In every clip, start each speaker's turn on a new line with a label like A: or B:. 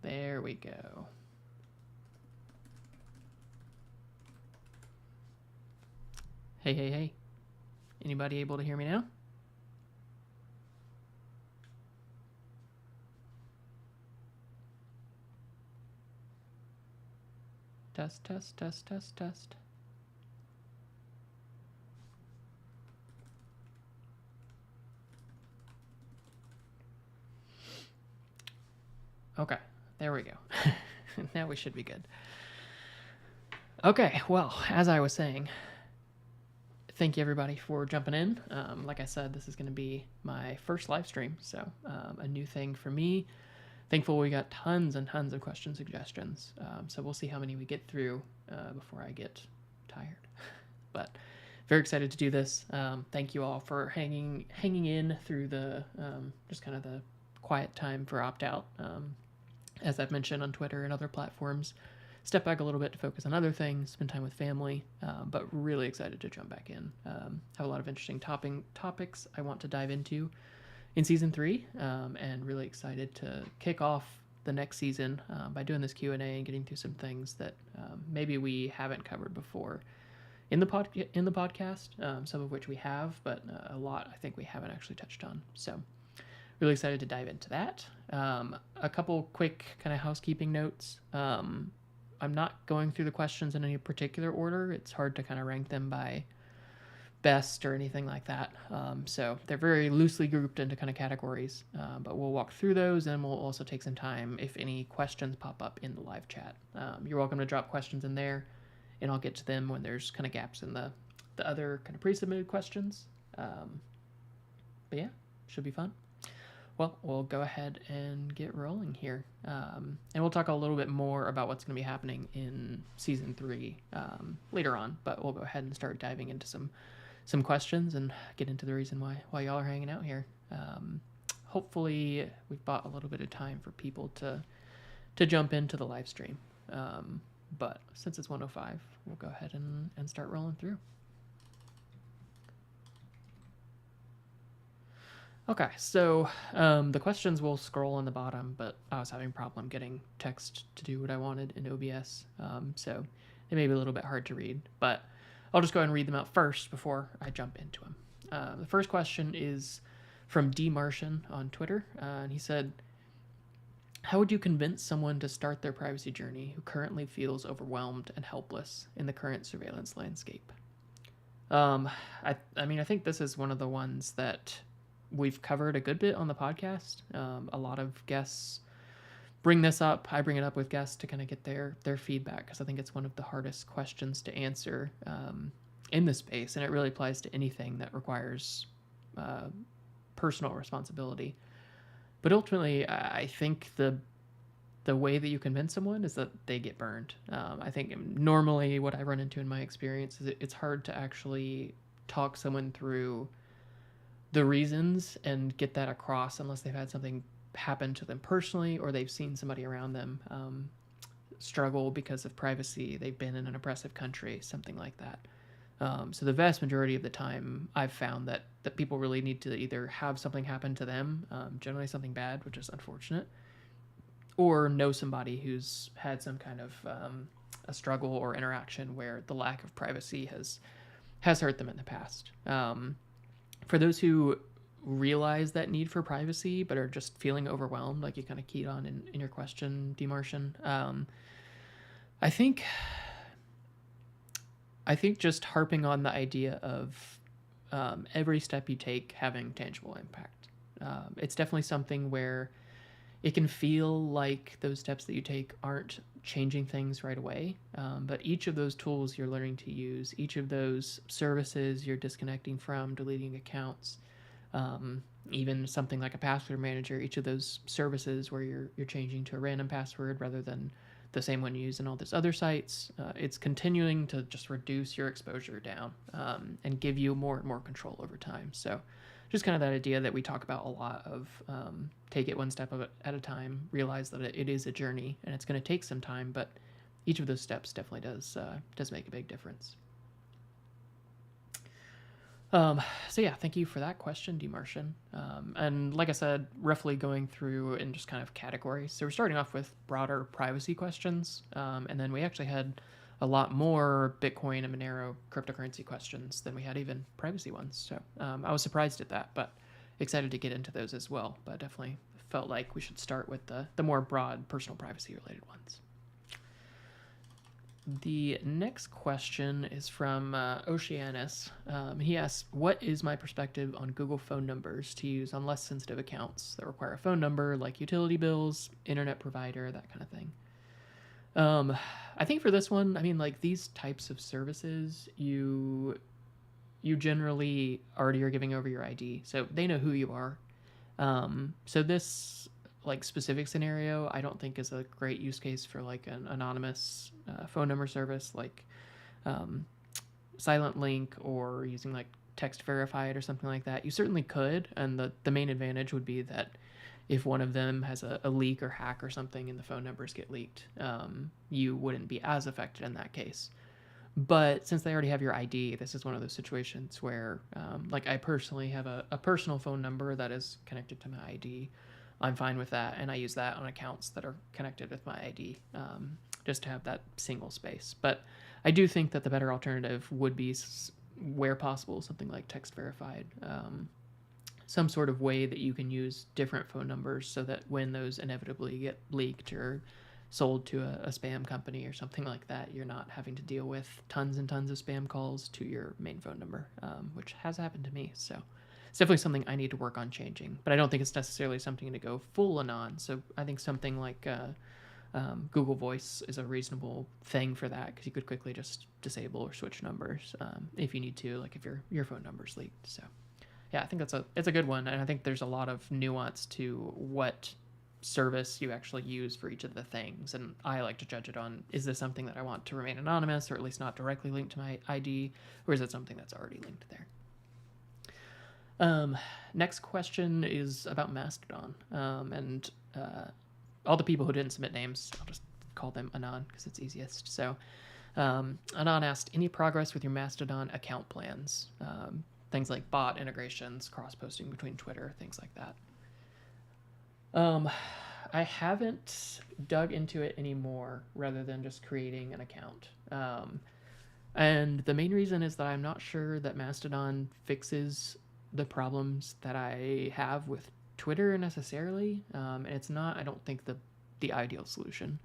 A: There we go. Hey. Anybody able to hear me now? Test. Okay, there we go. Now we should be good. Okay, well, as I was saying, thank you everybody for jumping in. Like I said, this is going to be my first live stream, so a new thing for me. Thankful we got tons and tons of question suggestions, so we'll see how many we get through before I get tired. But very excited to do this. Thank you all for hanging in through the just kind of the quiet time for opt-out. As I've mentioned on Twitter and other platforms, step back a little bit to focus on other things, spend time with family, but really excited to jump back in. Have a lot of interesting topics I want to dive into in season 3, and really excited to kick off the next season by doing this Q&A and getting through some things that maybe we haven't covered before in the podcast, some of which we have, but a lot I think we haven't actually touched on. So really excited to dive into that. A couple quick kind of housekeeping notes. I'm not going through the questions in any particular order. It's hard to kind of rank them by best or anything like that. So they're very loosely grouped into kind of categories, but we'll walk through those, and we'll also take some time if any questions pop up in the live chat. You're welcome to drop questions in there, and I'll get to them when there's kind of gaps in the other kind of pre-submitted questions. But yeah, should be fun. Well, we'll go ahead and get rolling here. And we'll talk a little bit more about what's going to be happening in Season 3 later on, but we'll go ahead and start diving into some questions and get into the reason why y'all are hanging out here. Hopefully, we've bought a little bit of time for people to jump into the live stream. But since it's 1:05, we'll go ahead and start rolling through. Okay, so the questions will scroll on the bottom, but I was having a problem getting text to do what I wanted in OBS, so they may be a little bit hard to read, but I'll just go ahead and read them out first before I jump into them. The first question is from D. Martian on Twitter, and he said, how would you convince someone to start their privacy journey who currently feels overwhelmed and helpless in the current surveillance landscape? I mean, I think this is one of the ones that we've covered a good bit on the podcast. A lot of guests bring this up. I bring it up with guests to kind of get their feedback, because I think it's one of the hardest questions to answer in this space, and it really applies to anything that requires personal responsibility. But ultimately, I think the way that you convince someone is that they get burned. I think normally what I run into in my experience is it's hard to actually talk someone through the reasons and get that across unless they've had something happen to them personally, or they've seen somebody around them struggle because of privacy. They've been in an oppressive country, something like that. So the vast majority of the time, I've found that people really need to either have something happen to them, generally something bad, which is unfortunate, or know somebody who's had some kind of a struggle or interaction where the lack of privacy has hurt them in the past. For those who realize that need for privacy but are just feeling overwhelmed, like you kind of keyed on in your question, D. Martian, I think just harping on the idea of every step you take having tangible impact. It's definitely something where it can feel like those steps that you take aren't changing things right away, but each of those tools you're learning to use, each of those services you're disconnecting from, deleting accounts, even something like a password manager, each of those services where you're changing to a random password rather than the same one you use in all those other sites, it's continuing to just reduce your exposure down and give you more and more control over time. So just kind of that idea that we talk about a lot of take it one step at a time, realize that it is a journey and it's going to take some time, but each of those steps definitely does make a big difference. So yeah, thank you for that question, Demartian. And like I said, roughly going through in just kind of categories. So we're starting off with broader privacy questions, and then we actually had a lot more Bitcoin and Monero cryptocurrency questions than we had even privacy ones. So I was surprised at that, but excited to get into those as well. But definitely felt like we should start with the more broad personal privacy related ones. The next question is from Oceanus. He asks, what is my perspective on Google phone numbers to use on less sensitive accounts that require a phone number, like utility bills, internet provider, that kind of thing? I think for this one, I mean, like these types of services, you generally already are giving over your ID, so they know who you are. So this like specific scenario, I don't think is a great use case for like an anonymous phone number service like Silent Link or using like text verified or something like that. You certainly could, and the main advantage would be that if one of them has a leak or hack or something and the phone numbers get leaked, you wouldn't be as affected in that case. But since they already have your ID, this is one of those situations where, like, I personally have a personal phone number that is connected to my ID. I'm fine with that, and I use that on accounts that are connected with my ID, just to have that single space. But I do think that the better alternative would be, where possible, something like text verified. Some sort of way that you can use different phone numbers so that when those inevitably get leaked or sold to a spam company or something like that, you're not having to deal with tons and tons of spam calls to your main phone number, which has happened to me. So it's definitely something I need to work on changing, but I don't think it's necessarily something to go full anon. So I think something like Google Voice is a reasonable thing for that, because you could quickly just disable or switch numbers if you need to, like if your phone number's leaked. So yeah, I think it's a good one, and I think there's a lot of nuance to what service you actually use for each of the things, and I like to judge it on, is this something that I want to remain anonymous or at least not directly linked to my ID, or is it something that's already linked there? Next question is about Mastodon, and all the people who didn't submit names, I'll just call them Anon because it's easiest. So Anon asked, any progress with your Mastodon account plans? Things like bot integrations, cross-posting between Twitter, things like that. I haven't dug into it anymore rather than just creating an account. And the main reason is that I'm not sure that Mastodon fixes the problems that I have with Twitter necessarily. And it's not, I don't think, the ideal solution.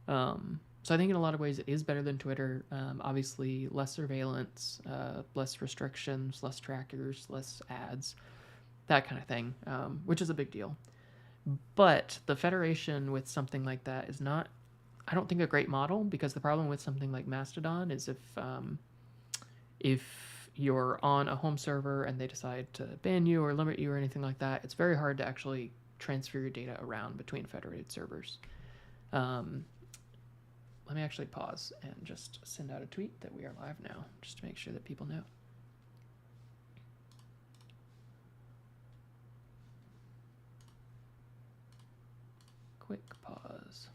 A: So I think in a lot of ways it is better than Twitter. Obviously, less surveillance, less restrictions, less trackers, less ads, that kind of thing, which is a big deal. But the federation with something like that is not, I don't think, a great model, because the problem with something like Mastodon is if you're on a home server and they decide to ban you or limit you or anything like that, it's very hard to actually transfer your data around between federated servers. Let me actually pause and just send out a tweet that we are live now, just to make sure that people know. Quick pause.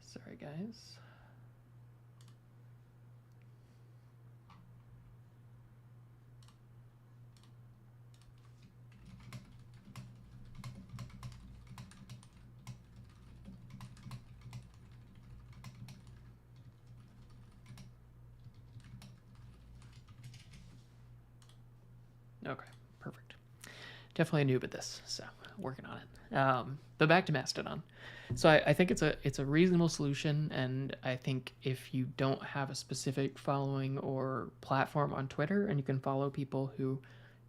A: Sorry, guys. Okay, perfect. Definitely a noob at this, so working on it. But back to Mastodon. So I think it's a reasonable solution, and I think if you don't have a specific following or platform on Twitter, and you can follow people who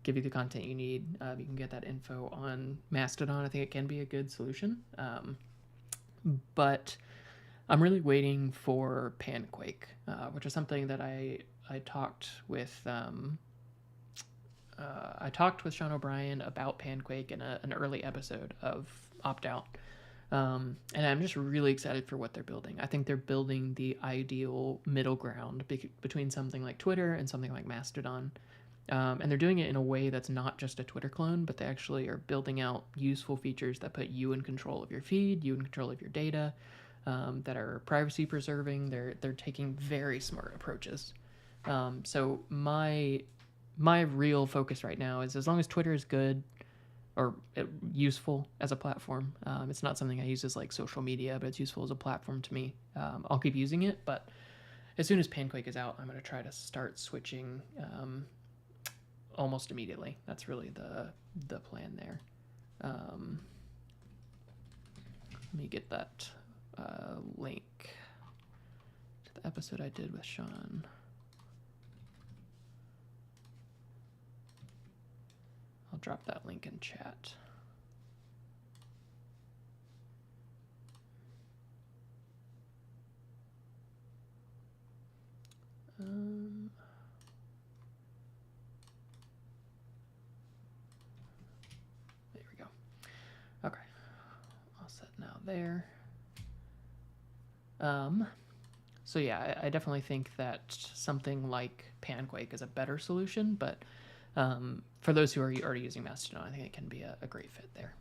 A: give you the content you need, you can get that info on Mastodon. I think it can be a good solution. But I'm really waiting for Panquake, which is something that I talked with. I talked with Sean O'Brien about Panquake in an early episode of Opt Out. And I'm just really excited for what they're building. I think they're building the ideal middle ground between something like Twitter and something like Mastodon. And they're doing it in a way that's not just a Twitter clone, but they actually are building out useful features that put you in control of your feed, you in control of your data, that are privacy preserving. They're taking very smart approaches. So my real focus right now is, as long as Twitter is good or useful as a platform, it's not something I use as like social media, but it's useful as a platform to me. I'll keep using it, but as soon as Panquake is out, I'm going to try to start switching almost immediately. That's really the plan there. Let me get that link to the episode I did with Sean. I'll drop that link in chat. There we go. Okay, all set now there. So yeah, I definitely think that something like Panquake is a better solution, but for those who are already using Mastodon, I think it can be a great fit there.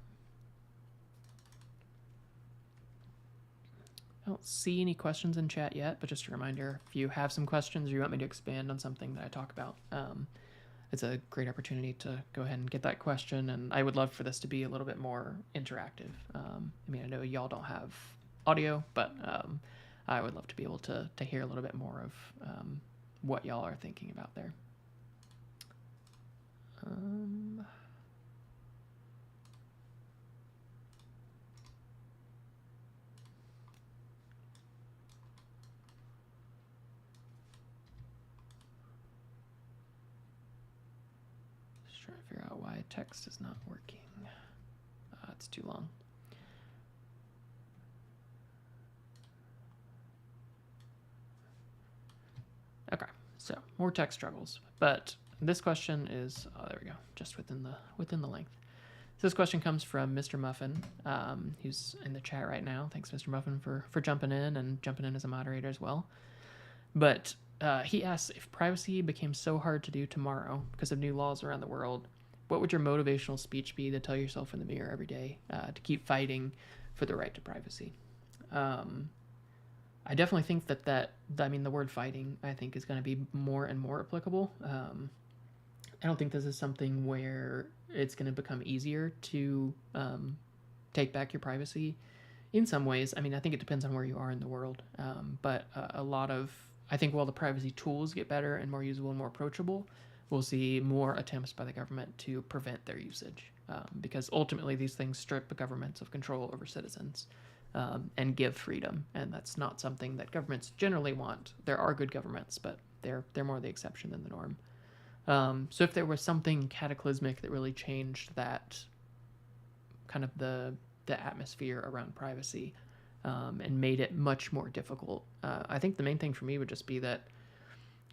A: I don't see any questions in chat yet, but just a reminder, if you have some questions or you want me to expand on something that I talk about, it's a great opportunity to go ahead and get that question. And I would love for this to be a little bit more interactive. I mean, I know y'all don't have audio, but I would love to be able to hear a little bit more of what y'all are thinking about there. Just trying to figure out why text is not working. It's too long. Okay, so more text struggles, but this question is, oh, there we go, just within the length. So this question comes from Mr. Muffin, who's in the chat right now. Thanks, Mr. Muffin, for jumping in and jumping in as a moderator as well. But he asks, if privacy became so hard to do tomorrow because of new laws around the world, what would your motivational speech be to tell yourself in the mirror every day to keep fighting for the right to privacy? I definitely think that I mean, the word fighting, I think, is going to be more and more applicable. I don't think this is something where it's going to become easier to take back your privacy. In some ways, I mean, I think it depends on where you are in the world. But a lot of, I think while the privacy tools get better and more usable and more approachable, we'll see more attempts by the government to prevent their usage. Because ultimately these things strip governments of control over citizens. And give freedom, and that's not something that governments generally want. There are good governments, but they're more the exception than the norm. So if there was something cataclysmic that really changed that kind of the atmosphere around privacy, and made it much more difficult, I think the main thing for me would just be that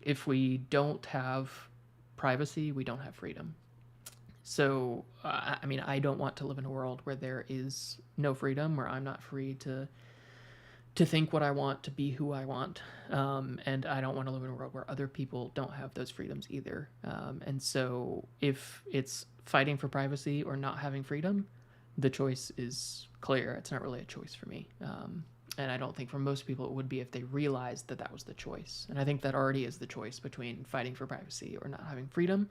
A: if we don't have privacy, we don't have freedom. So, I mean, I don't want to live in a world where there is no freedom, where I'm not free to think what I want, to be who I want. And I don't want to live in a world where other people don't have those freedoms either. And so if it's fighting for privacy or not having freedom, the choice is clear. It's not really a choice for me. And I don't think for most people it would be if they realized that that was the choice. And I think that already is the choice between fighting for privacy or not having freedom.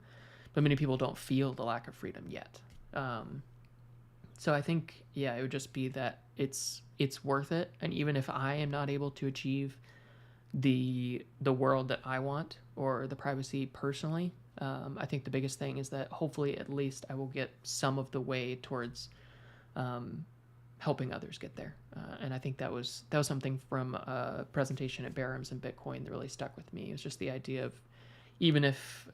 A: But many people don't feel the lack of freedom yet. So I think, yeah, it would just be that it's worth it. And even if I am not able to achieve the world that I want or the privacy personally, I think the biggest thing is that hopefully at least I will get some of the way towards helping others get there. And I think that was something from a presentation at Barham's and Bitcoin that really stuck with me. It was just the idea of, even if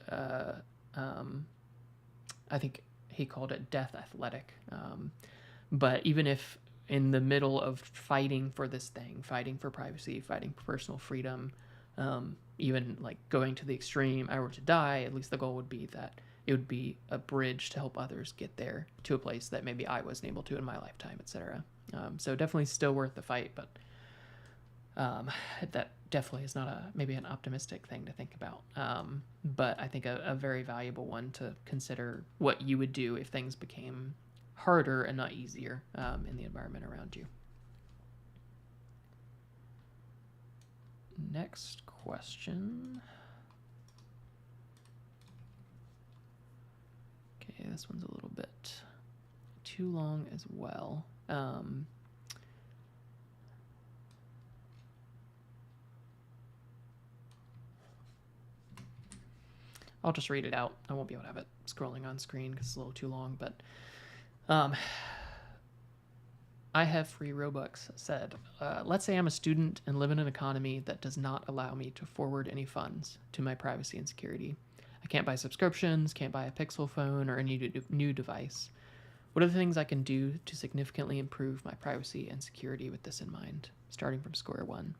A: I think he called it death athletic. But even if in the middle of fighting for this thing, fighting for privacy, fighting for personal freedom, even like going to the extreme, I were to die, at least the goal would be that it would be a bridge to help others get there to a place that maybe I wasn't able to in my lifetime, etc. So definitely still worth the fight, but that definitely is not maybe an optimistic thing to think about. But I think a very valuable one to consider what you would do if things became harder and not easier in the environment around you. Next question. Okay, this one's a little bit too long as well. I'll just read it out. I won't be able to have it scrolling on screen because it's a little too long, but I have free Robux said, let's say I'm a student and live in an economy that does not allow me to forward any funds to my privacy and security. I can't buy subscriptions, can't buy a Pixel phone or any new device. What are the things I can do to significantly improve my privacy and security with this in mind, starting from square one?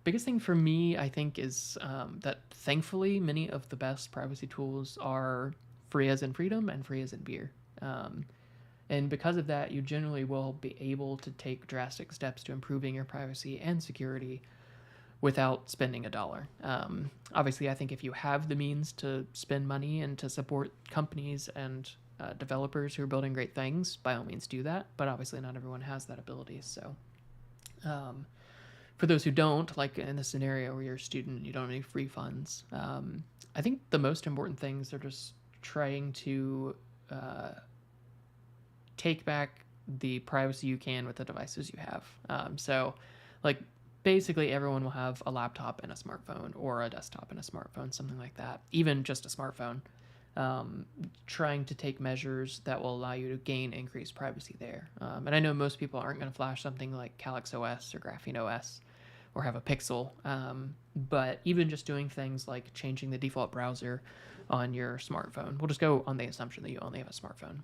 A: Biggest thing for me, I think, is that thankfully many of the best privacy tools are free as in freedom and free as in beer. And because of that, you generally will be able to take drastic steps to improving your privacy and security without spending a dollar. Obviously, I think if you have the means to spend money and to support companies and developers who are building great things, by all means do that. But obviously, not everyone has that ability. So for those who don't, like in the scenario where you're a student and you don't have any free funds, I think the most important things are just trying to take back the privacy you can with the devices you have. So like basically everyone will have a laptop and a smartphone, or a desktop and a smartphone, something like that, even just a smartphone. Trying to take measures that will allow you to gain increased privacy there. And I know most people aren't going to flash something like Calyx OS or Graphene OS or have a Pixel, but even just doing things like changing the default browser on your smartphone. We'll just go on the assumption that you only have a smartphone.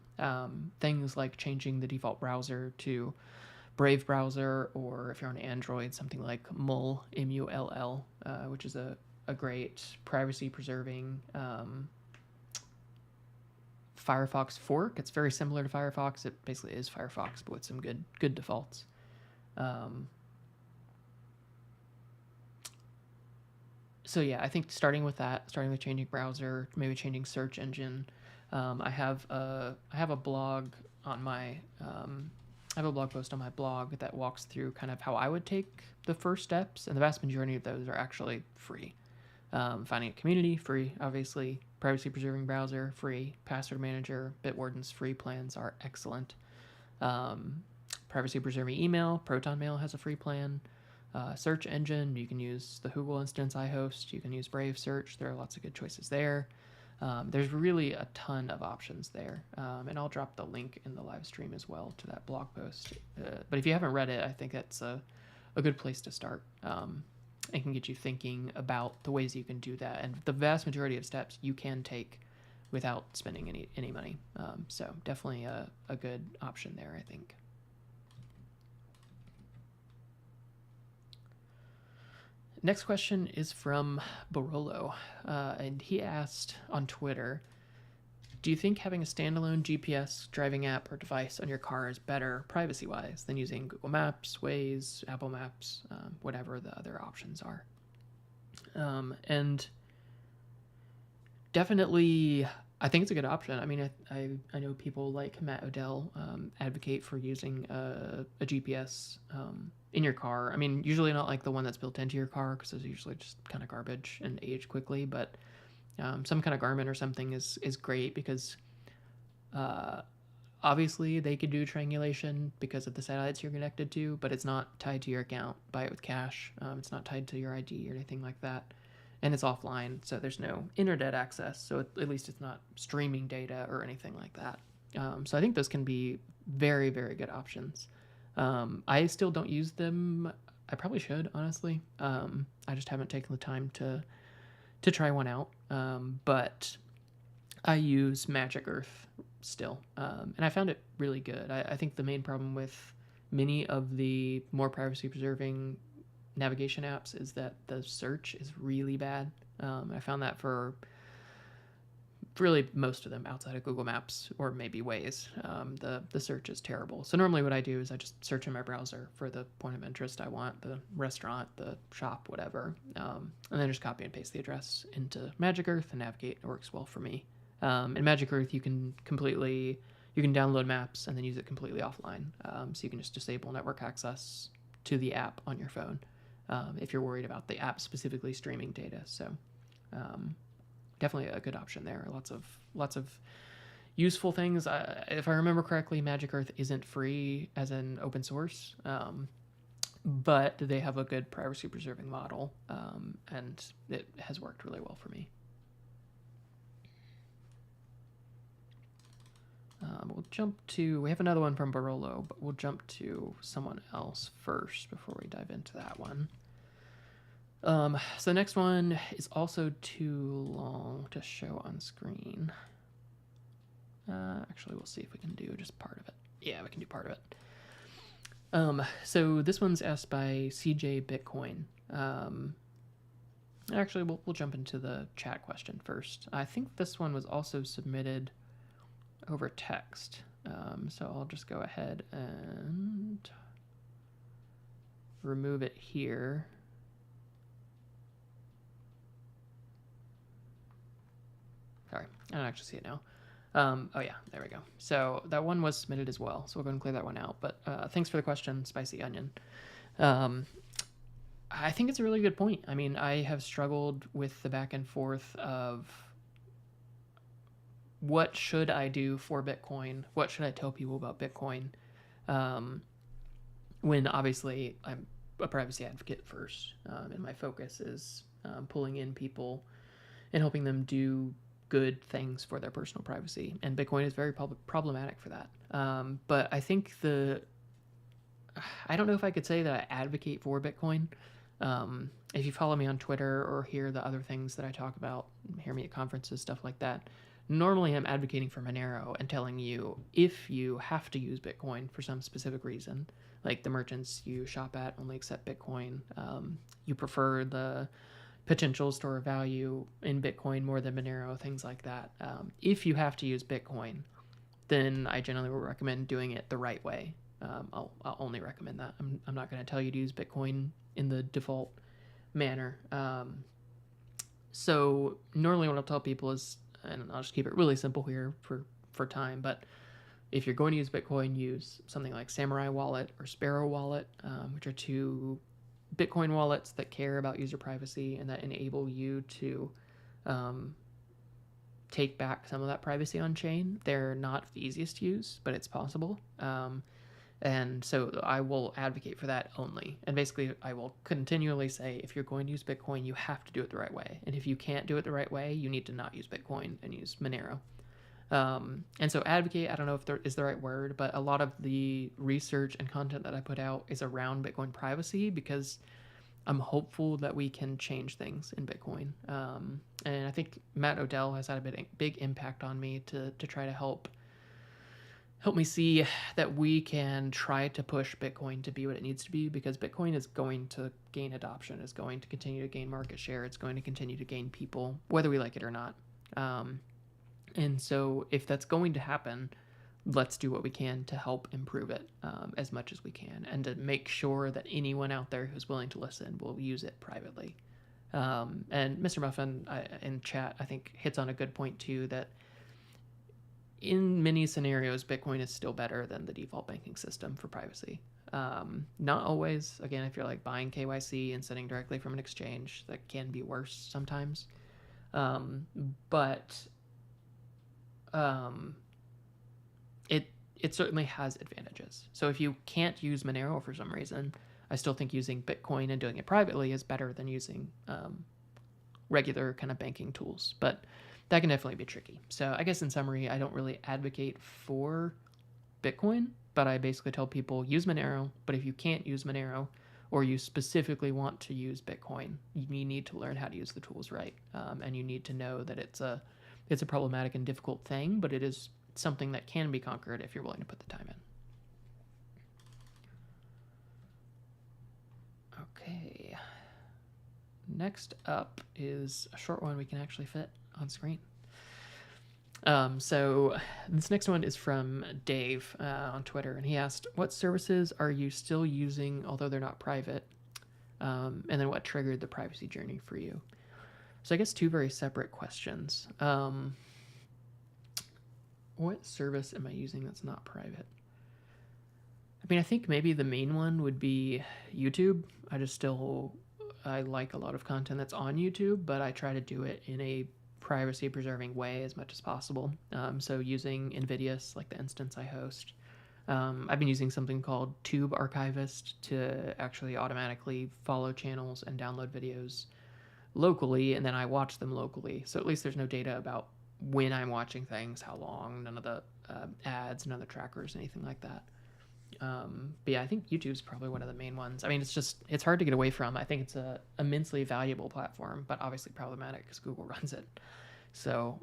A: Things like changing the default browser to Brave browser, or if you're on Android, something like Mull, M-U-L-L, which is a great privacy-preserving Firefox fork. It's very similar to Firefox. It basically is Firefox, but with some good defaults. So yeah, I think starting with changing browser, maybe changing search engine. I have a blog on my I have a blog post on my blog that walks through kind of how I would take the first steps, and the vast majority of those are actually free. Finding a community, free, obviously. Privacy preserving browser, free. Password manager, Bitwarden's free plans are excellent. Privacy preserving email, ProtonMail has a free plan. Search engine, you can use the Google instance I host. You can use Brave Search. There are lots of good choices there. There's really a ton of options there. And I'll drop the link in the live stream as well to that blog post. But if you haven't read it, I think that's a good place to start. And can get you thinking about the ways you can do that. And the vast majority of steps you can take without spending any money. So definitely a good option there, I think. Next question is from Barolo, and he asked on Twitter, do you think having a standalone GPS driving app or device on your car is better privacy-wise than using Google Maps, Waze, Apple Maps, whatever the other options are? And definitely, I think it's a good option. I mean, I know people like Matt Odell advocate for using a GPS in your car. I mean, usually not like the one that's built into your car, because those are usually just kind of garbage and age quickly, but some kind of Garmin or something is great, because obviously they could do triangulation because of the satellites you're connected to, but it's not tied to your account. Buy it with cash. It's not tied to your ID or anything like that. And it's offline, so there's no internet access, so at least it's not streaming data or anything like that. So I think those can be very, very good options. I still don't use them. I probably should, honestly. I just haven't taken the time to try one out. But I use Magic Earth still, and I found it really good. I think the main problem with many of the more privacy-preserving navigation apps is that the search is really bad. I found that for really most of them outside of Google Maps or maybe Waze. The search is terrible. So normally what I do is I just search in my browser for the point of interest I want, the restaurant, the shop, whatever, and then just copy and paste the address into Magic Earth and navigate. It works well for me. In Magic Earth, you can download maps and then use it completely offline. So you can just disable network access to the app on your phone if you're worried about the app specifically streaming data. So definitely a good option there. Lots of useful things. If I remember correctly, Magic Earth isn't free as an open source, but they have a good privacy preserving model, and it has worked really well for me. We have another one from Barolo, but we'll jump to someone else first before we dive into that one. So the next one is also too long to show on screen. Actually, we'll see if we can do just part of it. Yeah, we can do part of it. So this one's asked by CJ Bitcoin. Actually, we'll jump into the chat question first. I think this one was also submitted over text. So I'll just go ahead and remove it here. Sorry, I don't actually see it now. Oh yeah, there we go. So that one was submitted as well. So we'll go and clear that one out. But thanks for the question, Spicy Onion. I think it's a really good point. I mean, I have struggled with the back and forth of what should I do for Bitcoin? What should I tell people about Bitcoin? When obviously I'm a privacy advocate first, and my focus is pulling in people and helping them do good things for their personal privacy. And Bitcoin is very problematic for that. But I think I don't know if I could say that I advocate for Bitcoin. If you follow me on Twitter or hear the other things that I talk about, hear me at conferences, stuff like that, normally I'm advocating for Monero and telling you if you have to use Bitcoin for some specific reason, like the merchants you shop at only accept Bitcoin, you prefer the potential store of value in Bitcoin more than Monero, things like that. If you have to use Bitcoin, then I generally will recommend doing it the right way. I'll only recommend that. I'm not going to tell you to use Bitcoin in the default manner. So normally what I'll tell people is, and I'll just keep it really simple here for time, but if you're going to use Bitcoin, use something like Samurai Wallet or Sparrow Wallet, which are two Bitcoin wallets that care about user privacy and that enable you to take back some of that privacy on chain. They're not the easiest to use, but it's possible. And so I will advocate for that only. And basically, I will continually say, if you're going to use Bitcoin, you have to do it the right way. And if you can't do it the right way, you need to not use Bitcoin and use Monero. And so advocate, I don't know if there is the right word, but a lot of the research and content that I put out is around Bitcoin privacy because I'm hopeful that we can change things in Bitcoin. And I think Matt Odell has had a big impact on me to try to help me see that we can try to push Bitcoin to be what it needs to be, because Bitcoin is going to gain adoption, is going to continue to gain market share, it's going to continue to gain people, whether we like it or not. And so if that's going to happen, let's do what we can to help improve it as much as we can, and to make sure that anyone out there who's willing to listen will use it privately. And Mr. Muffin in chat, I think, hits on a good point too, that in many scenarios, Bitcoin is still better than the default banking system for privacy. Not always. Again, if you're like buying KYC and sending directly from an exchange, that can be worse sometimes. But it certainly has advantages. So if you can't use Monero for some reason, I still think using Bitcoin and doing it privately is better than using regular kind of banking tools. But that can definitely be tricky. So I guess in summary, I don't really advocate for Bitcoin, but I basically tell people use Monero. But if you can't use Monero, or you specifically want to use Bitcoin, you need to learn how to use the tools right. And you need to know that it's a problematic and difficult thing, but it is something that can be conquered if you're willing to put the time in. Okay. Next up is a short one we can actually fit on screen. So this next one is from Dave on Twitter, and he asked, "What services are you still using, although they're not private? And then what triggered the privacy journey for you?" So I guess two very separate questions. What service am I using that's not private? I mean, I think maybe the main one would be YouTube. I like a lot of content that's on YouTube, but I try to do it in a privacy preserving way as much as possible. So using Invidious, like the instance I host. I've been using something called Tube Archivist to actually automatically follow channels and download videos locally, and then I watch them locally. So at least there's no data about when I'm watching things, how long, none of the ads, none of the trackers, anything like that. But yeah, I think YouTube's probably one of the main ones. I mean, it's hard to get away from. I think it's a immensely valuable platform, but obviously problematic because Google runs it. So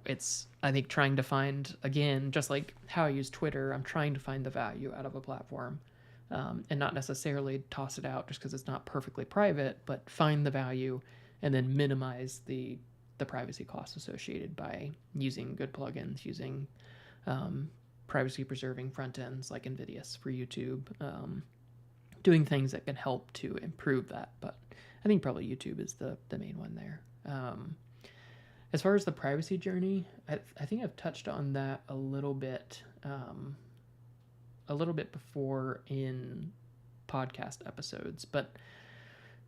A: I think, trying to find, again, just like how I use Twitter, I'm trying to find the value out of a platform, and not necessarily toss it out just because it's not perfectly private, but find the value and then minimize the privacy costs associated by using good plugins, using privacy preserving front ends like Invidious for YouTube, doing things that can help to improve that. But I think probably YouTube is the main one there. As far as the privacy journey, I think I've touched on that a little bit before in podcast episodes. But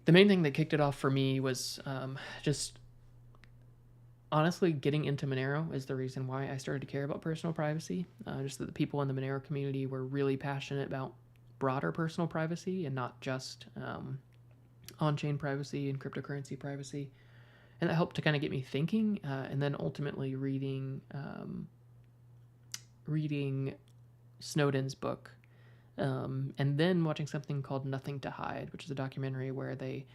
A: the main thing that kicked it off for me was just honestly getting into Monero is the reason why I started to care about personal privacy. Just that the people in the Monero community were really passionate about broader personal privacy and not just on-chain privacy and cryptocurrency privacy. And that helped to kind of get me thinking, and then ultimately reading Snowden's book, and then watching something called Nothing to Hide, which is a documentary where they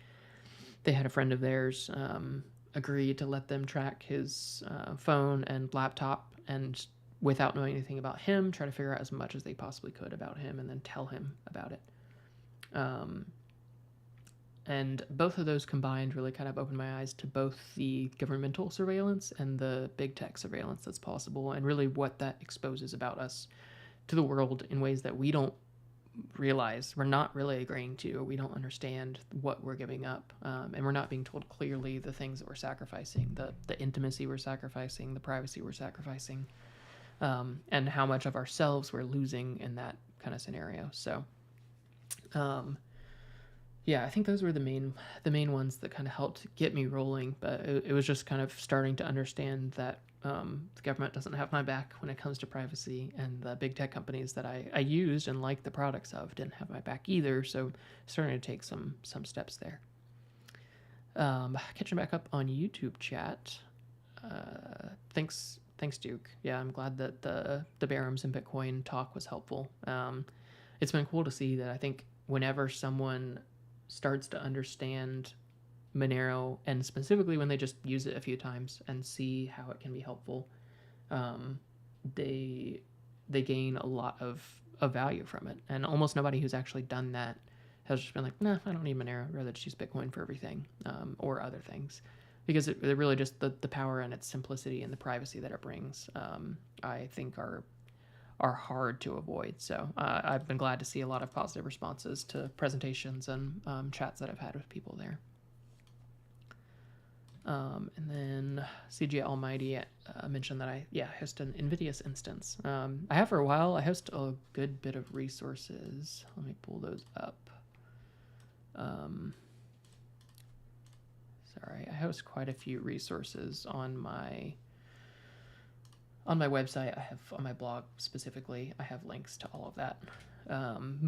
A: had a friend of theirs agree to let them track his phone and laptop, and without knowing anything about him, try to figure out as much as they possibly could about him and then tell him about it. And both of those combined really kind of opened my eyes to both the governmental surveillance and the big tech surveillance that's possible, and really what that exposes about us to the world in ways that we don't realize. We're not really agreeing to, or we don't understand what we're giving up, and we're not being told clearly the things that we're sacrificing, the intimacy we're sacrificing, the privacy we're sacrificing, and how much of ourselves we're losing in that kind of scenario. So yeah, I think those were the main ones that kind of helped get me rolling. But it was just kind of starting to understand that the government doesn't have my back when it comes to privacy, and the big tech companies that I used and liked the products of didn't have my back either. So starting to take some steps there. Catching back up on YouTube chat. Thanks, Duke. Yeah, I'm glad that the Barums and Bitcoin talk was helpful. It's been cool to see that. I think whenever someone starts to understand Monero, and specifically when they just use it a few times and see how it can be helpful, they gain a lot of value from it. And almost nobody who's actually done that has just been like, nah, I don't need Monero, I'd rather just use Bitcoin for everything, or other things, because it really just the power and its simplicity and the privacy that it brings, I think are hard to avoid. So I've been glad to see a lot of positive responses to presentations and chats that I've had with people there. And then CJ Almighty mentioned that I host an Invidious instance. I have for a while. I host a good bit of resources. Let me pull those up. Sorry, I host quite a few resources on my website. I have on my blog specifically, I have links to all of that.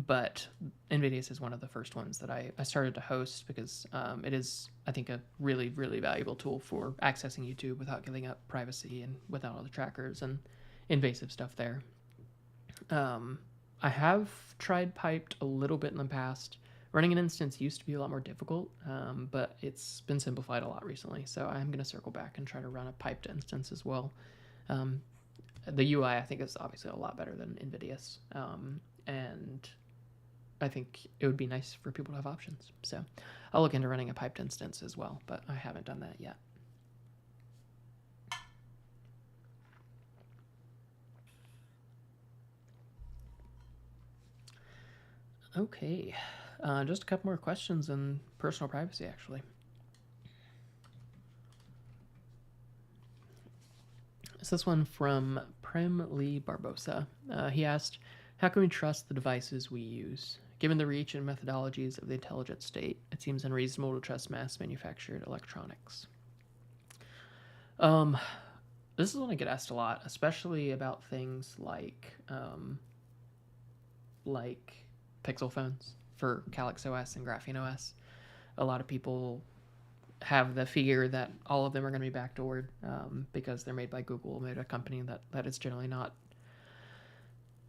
A: But Invidious is one of the first ones that I started to host because it is, I think, a really, really valuable tool for accessing YouTube without giving up privacy and without all the trackers and invasive stuff there. I have tried Piped a little bit in the past. Running an instance used to be a lot more difficult, but it's been simplified a lot recently. So I'm going to circle back and try to run a Piped instance as well. The UI, I think, is obviously a lot better than Invidious, and I think it would be nice for people to have options. So I'll look into running a piped instance as well, but I haven't done that yet. Okay, just a couple more questions on personal privacy, actually. So this one from Prem Lee Barbosa. He asked, how can we trust the devices we use? Given the reach and methodologies of the intelligent state, it seems unreasonable to trust mass manufactured electronics. This is one I get asked a lot, especially about things like Pixel phones for Calyx OS and Graphene OS. A lot of people have the fear that all of them are going to be backdoored because they're made by Google, made a company that is generally not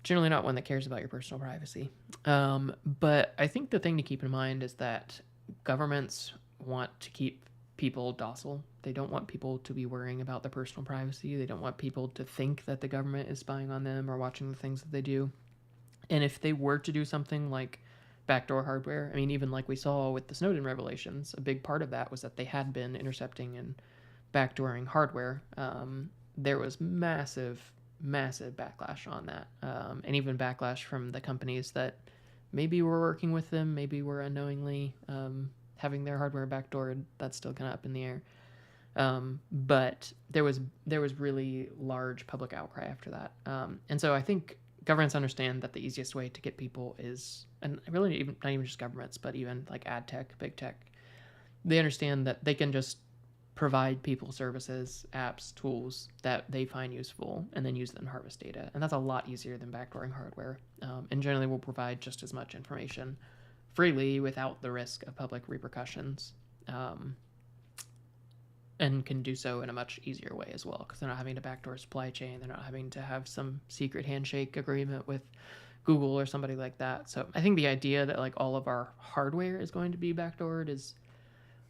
A: one that cares about your personal privacy. But I think the thing to keep in mind is that governments want to keep people docile. They don't want people to be worrying about their personal privacy. They don't want people to think that the government is spying on them or watching the things that they do. And if they were to do something like backdoor hardware, I mean, even like we saw with the Snowden revelations, a big part of that was that they had been intercepting and backdooring hardware. There was massive backlash on that, and even backlash from the companies that maybe were working with them, maybe were unknowingly having their hardware backdoored. That's still kind of up in the air. But there was really large public outcry after that, and so I think governments understand that the easiest way to get people is, and really even not even just governments, but even like ad tech, big tech, they understand that they can just provide people services, apps, tools that they find useful, and then use them to harvest data. And that's a lot easier than backdooring hardware. And generally will provide just as much information freely without the risk of public repercussions. And can do so in a much easier way as well, because they're not having to backdoor supply chain. They're not having to have some secret handshake agreement with Google or somebody like that. So I think the idea that like all of our hardware is going to be backdoored is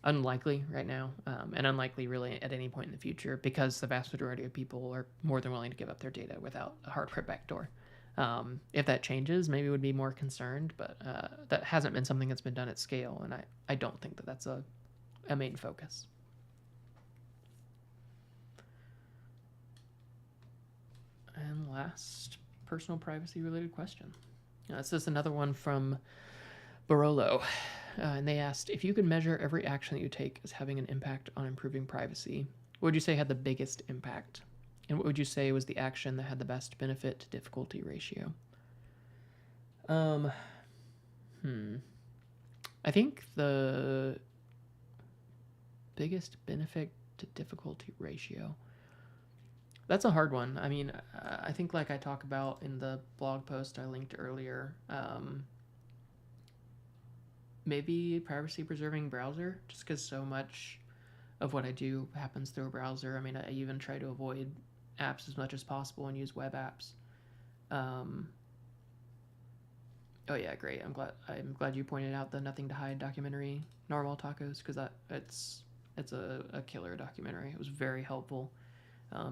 A: unlikely right now, and unlikely really at any point in the future, because the vast majority of people are more than willing to give up their data without a hardware backdoor. If that changes, maybe would be more concerned, but that hasn't been something that's been done at scale, and I don't think that that's a main focus. And last personal privacy related question. This is another one from Barolo. And they asked, if you could measure every action that you take as having an impact on improving privacy, what would you say had the biggest impact? And what would you say was the action that had the best benefit to difficulty ratio? I think the biggest benefit to difficulty ratio. That's a hard one. I mean, I think like I talk about in the blog post I linked earlier, maybe privacy preserving browser, just because so much of what I do happens through a browser. I mean, I even try to avoid apps as much as possible and use web apps. Oh yeah, great. I'm glad you pointed out the Nothing to Hide documentary, Normal Tacos, because it's a killer documentary. It was very helpful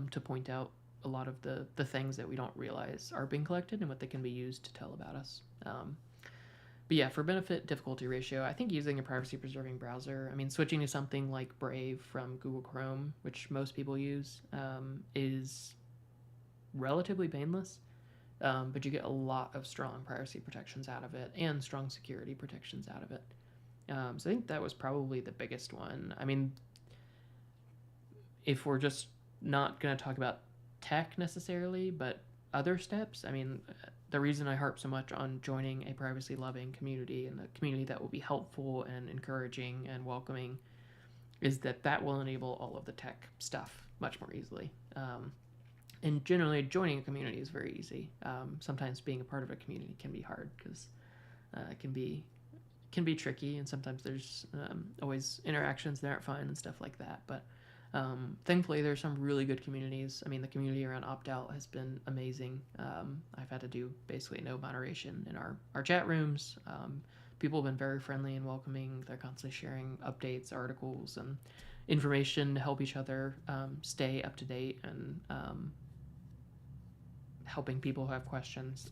A: to point out a lot of the things that we don't realize are being collected and what they can be used to tell about us. But yeah, for benefit difficulty ratio, I think using a privacy preserving browser, I mean, switching to something like Brave from Google Chrome, which most people use, is relatively painless. But you get a lot of strong privacy protections out of it and strong security protections out of it. So I think that was probably the biggest one. I mean, if we're just not going to talk about tech necessarily, but other steps, I mean, the reason I harp so much on joining a privacy loving community and a community that will be helpful and encouraging and welcoming is that will enable all of the tech stuff much more easily. And generally, joining a community is very easy. Sometimes being a part of a community can be hard because it can be tricky, and sometimes there's always interactions that aren't fun and stuff like that. But thankfully, there's some really good communities. I mean, the community around Opt-out has been amazing. I've had to do basically no moderation in our chat rooms. People have been very friendly and welcoming. They're constantly sharing updates, articles, and information to help each other stay up to date and helping people who have questions.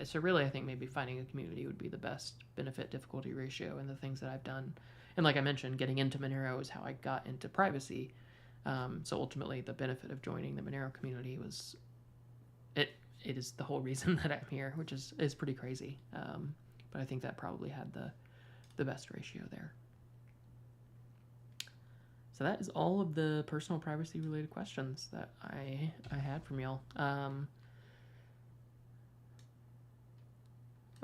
A: So really, I think maybe finding a community would be the best benefit difficulty ratio in the things that I've done. And like I mentioned, getting into Monero is how I got into privacy. So ultimately, the benefit of joining the Monero community was it is the whole reason that I'm here, which is pretty crazy. but I think that probably had the best ratio there. So that is all of the personal privacy related questions that I had from y'all.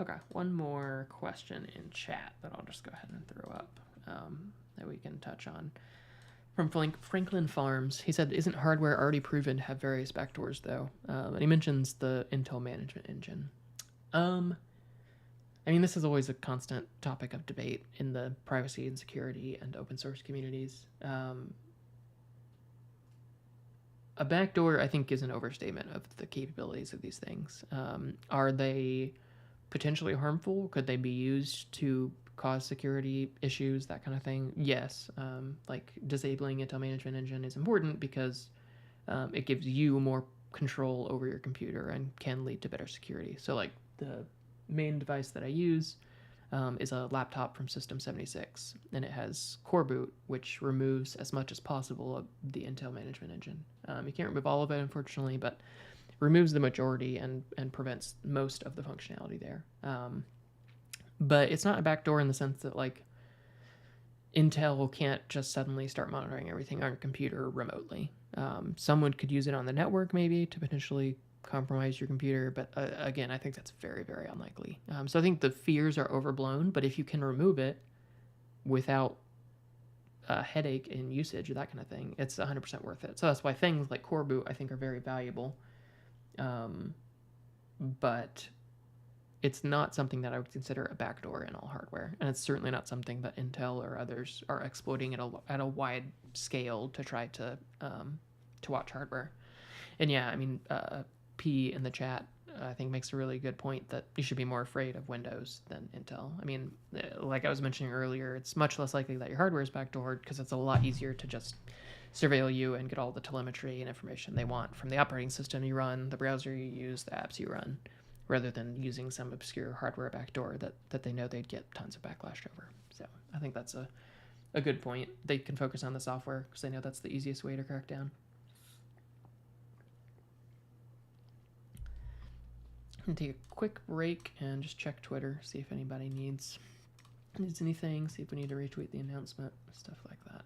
A: Okay, one more question in chat that I'll just go ahead and throw up that we can touch on. From Franklin Farms, he said, isn't hardware already proven to have various backdoors, though? And he mentions the Intel management engine. I mean, this is always a constant topic of debate in the privacy and security and open source communities. A backdoor, I think, is an overstatement of the capabilities of these things. Are they potentially harmful? Could they be used to cause security issues, that kind of thing? Yes. Like disabling Intel management engine is important because it gives you more control over your computer and can lead to better security. So like the main device that I use is a laptop from System 76, and it has Core Boot, which removes as much as possible of the Intel management engine. You can't remove all of it, unfortunately, but removes the majority and prevents most of the functionality there. But it's not a backdoor in the sense that like Intel can't just suddenly start monitoring everything on your computer remotely. Someone could use it on the network maybe to potentially compromise your computer, but again, I think that's very, very unlikely. So I think the fears are overblown, but if you can remove it without a headache in usage or that kind of thing, it's 100% worth it. So that's why things like Core Boot I think are very valuable. But it's not something that I would consider a backdoor in all hardware, and it's certainly not something that Intel or others are exploiting at a wide scale to try to watch hardware. And yeah, I mean, P in the chat I think makes a really good point that you should be more afraid of Windows than Intel. I mean, like I was mentioning earlier, it's much less likely that your hardware is backdoored because it's a lot easier to just surveil you and get all the telemetry and information they want from the operating system you run, the browser you use, the apps you run, rather than using some obscure hardware backdoor that they know they'd get tons of backlash over. So I think that's a good point. They can focus on the software because they know that's the easiest way to crack down. I'm gonna take a quick break and just check Twitter, see if anybody needs anything, see if we need to retweet the announcement, stuff like that.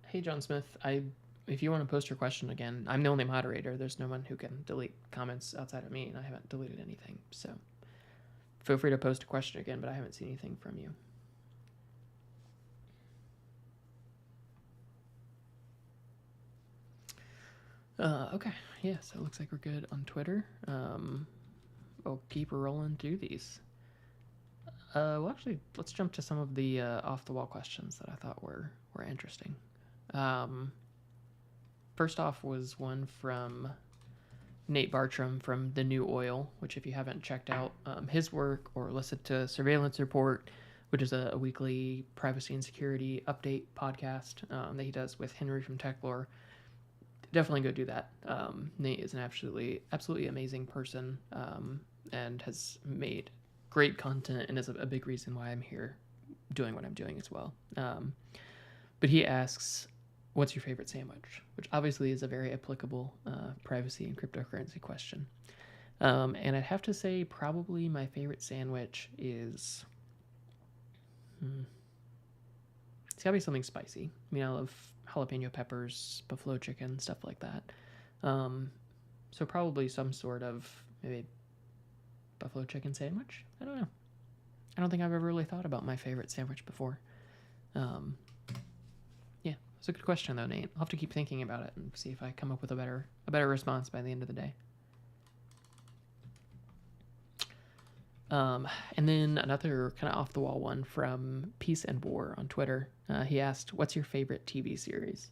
A: Hey, John Smith, if you want to post your question again, I'm the only moderator. There's no one who can delete comments outside of me, and I haven't deleted anything. So feel free to post a question again, but I haven't seen anything from you. Okay, yeah, so it looks like we're good on Twitter. I'll keep rolling through these. Well, actually, let's jump to some of the off-the-wall questions that I thought were interesting. First off was one from Nate Bartram from The New Oil, which if you haven't checked out his work or listened to Surveillance Report, which is a weekly privacy and security update podcast that he does with Henry from Techlore, definitely go do that. Nate is an absolutely amazing person and has made great content and is a big reason why I'm here doing what I'm doing as well. But he asks, what's your favorite sandwich? Which obviously is a very applicable privacy and cryptocurrency question. And I'd have to say probably my favorite sandwich is... It's gotta be something spicy. I mean, I love jalapeno peppers, buffalo chicken, stuff like that. So probably some sort of maybe buffalo chicken sandwich? I don't know. I don't think I've ever really thought about my favorite sandwich before. Yeah, it's a good question though, Nate. I'll have to keep thinking about it and see if I come up with a better response by the end of the day. And then another kind of off-the-wall one from Peace and War on Twitter. He asked, what's your favorite TV series?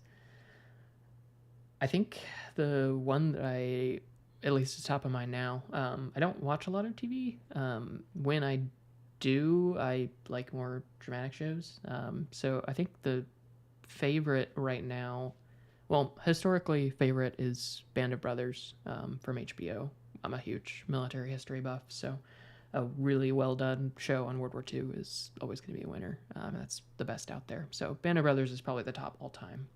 A: I think the one that at least is top of mind now, I don't watch a lot of TV. When I do. I like more dramatic shows. So I think the favorite right now, well, historically favorite is Band of Brothers from HBO. I'm a huge military history buff, so a really well done show on World War II is always going to be a winner. That's the best out there. So Band of Brothers is probably the top all time.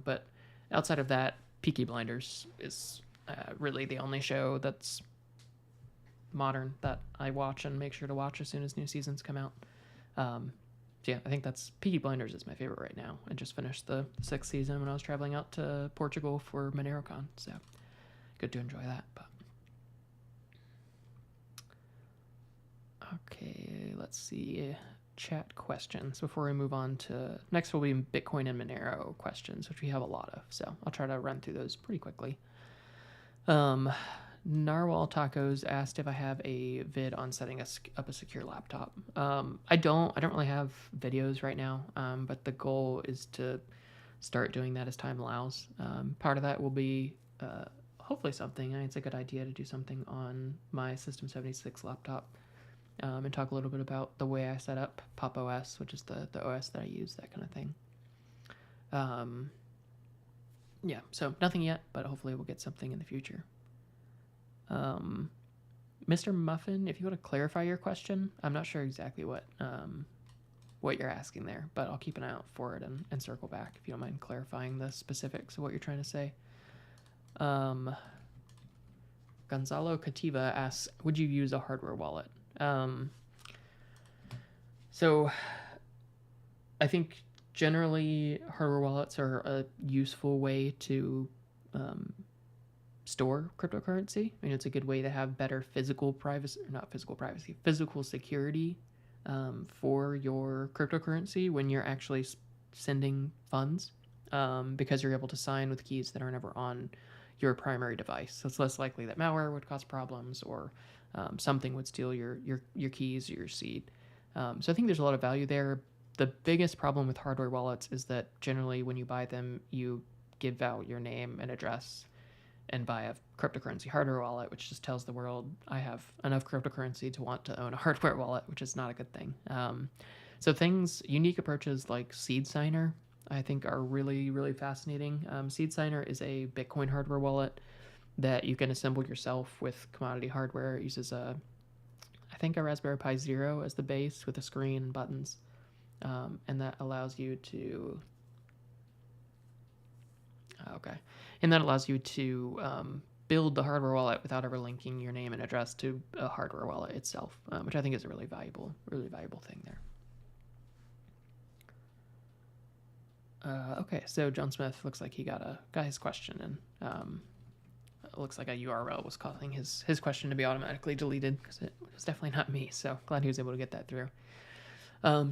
A: But outside of that, Peaky Blinders is really the only show that's modern that I watch and make sure to watch as soon as new seasons come out. So yeah, I think that's Peaky Blinders is my favorite right now. I just finished the 6th season when I was traveling out to Portugal for MoneroCon, so good to enjoy that. But okay, let's see chat questions before we move on to next. Will be Bitcoin and Monero questions, which we have a lot of, so I'll try to run through those pretty quickly. Narwhal Tacos asked if I have a vid on setting up a secure laptop. I don't really have videos right now, but the goal is to start doing that as time allows. Part of that will be hopefully something. It's a good idea to do something on my System 76 laptop and talk a little bit about the way I set up Pop OS, which is the OS that I use, that kind of thing. Yeah, so nothing yet, but hopefully we'll get something in the future. Mr. Muffin, if you want to clarify your question, I'm not sure exactly what you're asking there, but I'll keep an eye out for it and circle back if you don't mind clarifying the specifics of what you're trying to say. Gonzalo Cativa asks, would you use a hardware wallet? So I think generally hardware wallets are a useful way to store cryptocurrency. I mean, it's a good way to have better physical security for your cryptocurrency when you're actually sending funds, because you're able to sign with keys that are never on your primary device. So it's less likely that malware would cause problems or something would steal your keys or your seed. So I think there's a lot of value there. The biggest problem with hardware wallets is that generally when you buy them, you give out your name and address and buy a cryptocurrency hardware wallet, which just tells the world I have enough cryptocurrency to want to own a hardware wallet, which is not a good thing. So unique approaches like Seed Signer, I think are really, really fascinating. Seed Signer is a Bitcoin hardware wallet that you can assemble yourself with commodity hardware. It uses a Raspberry Pi Zero as the base with a screen and buttons. And that allows you to build the hardware wallet without ever linking your name and address to a hardware wallet itself, which I think is a really valuable thing there. Okay, so John Smith looks like he got his question, and it looks like a URL was causing his question to be automatically deleted because it was definitely not me. So glad he was able to get that through.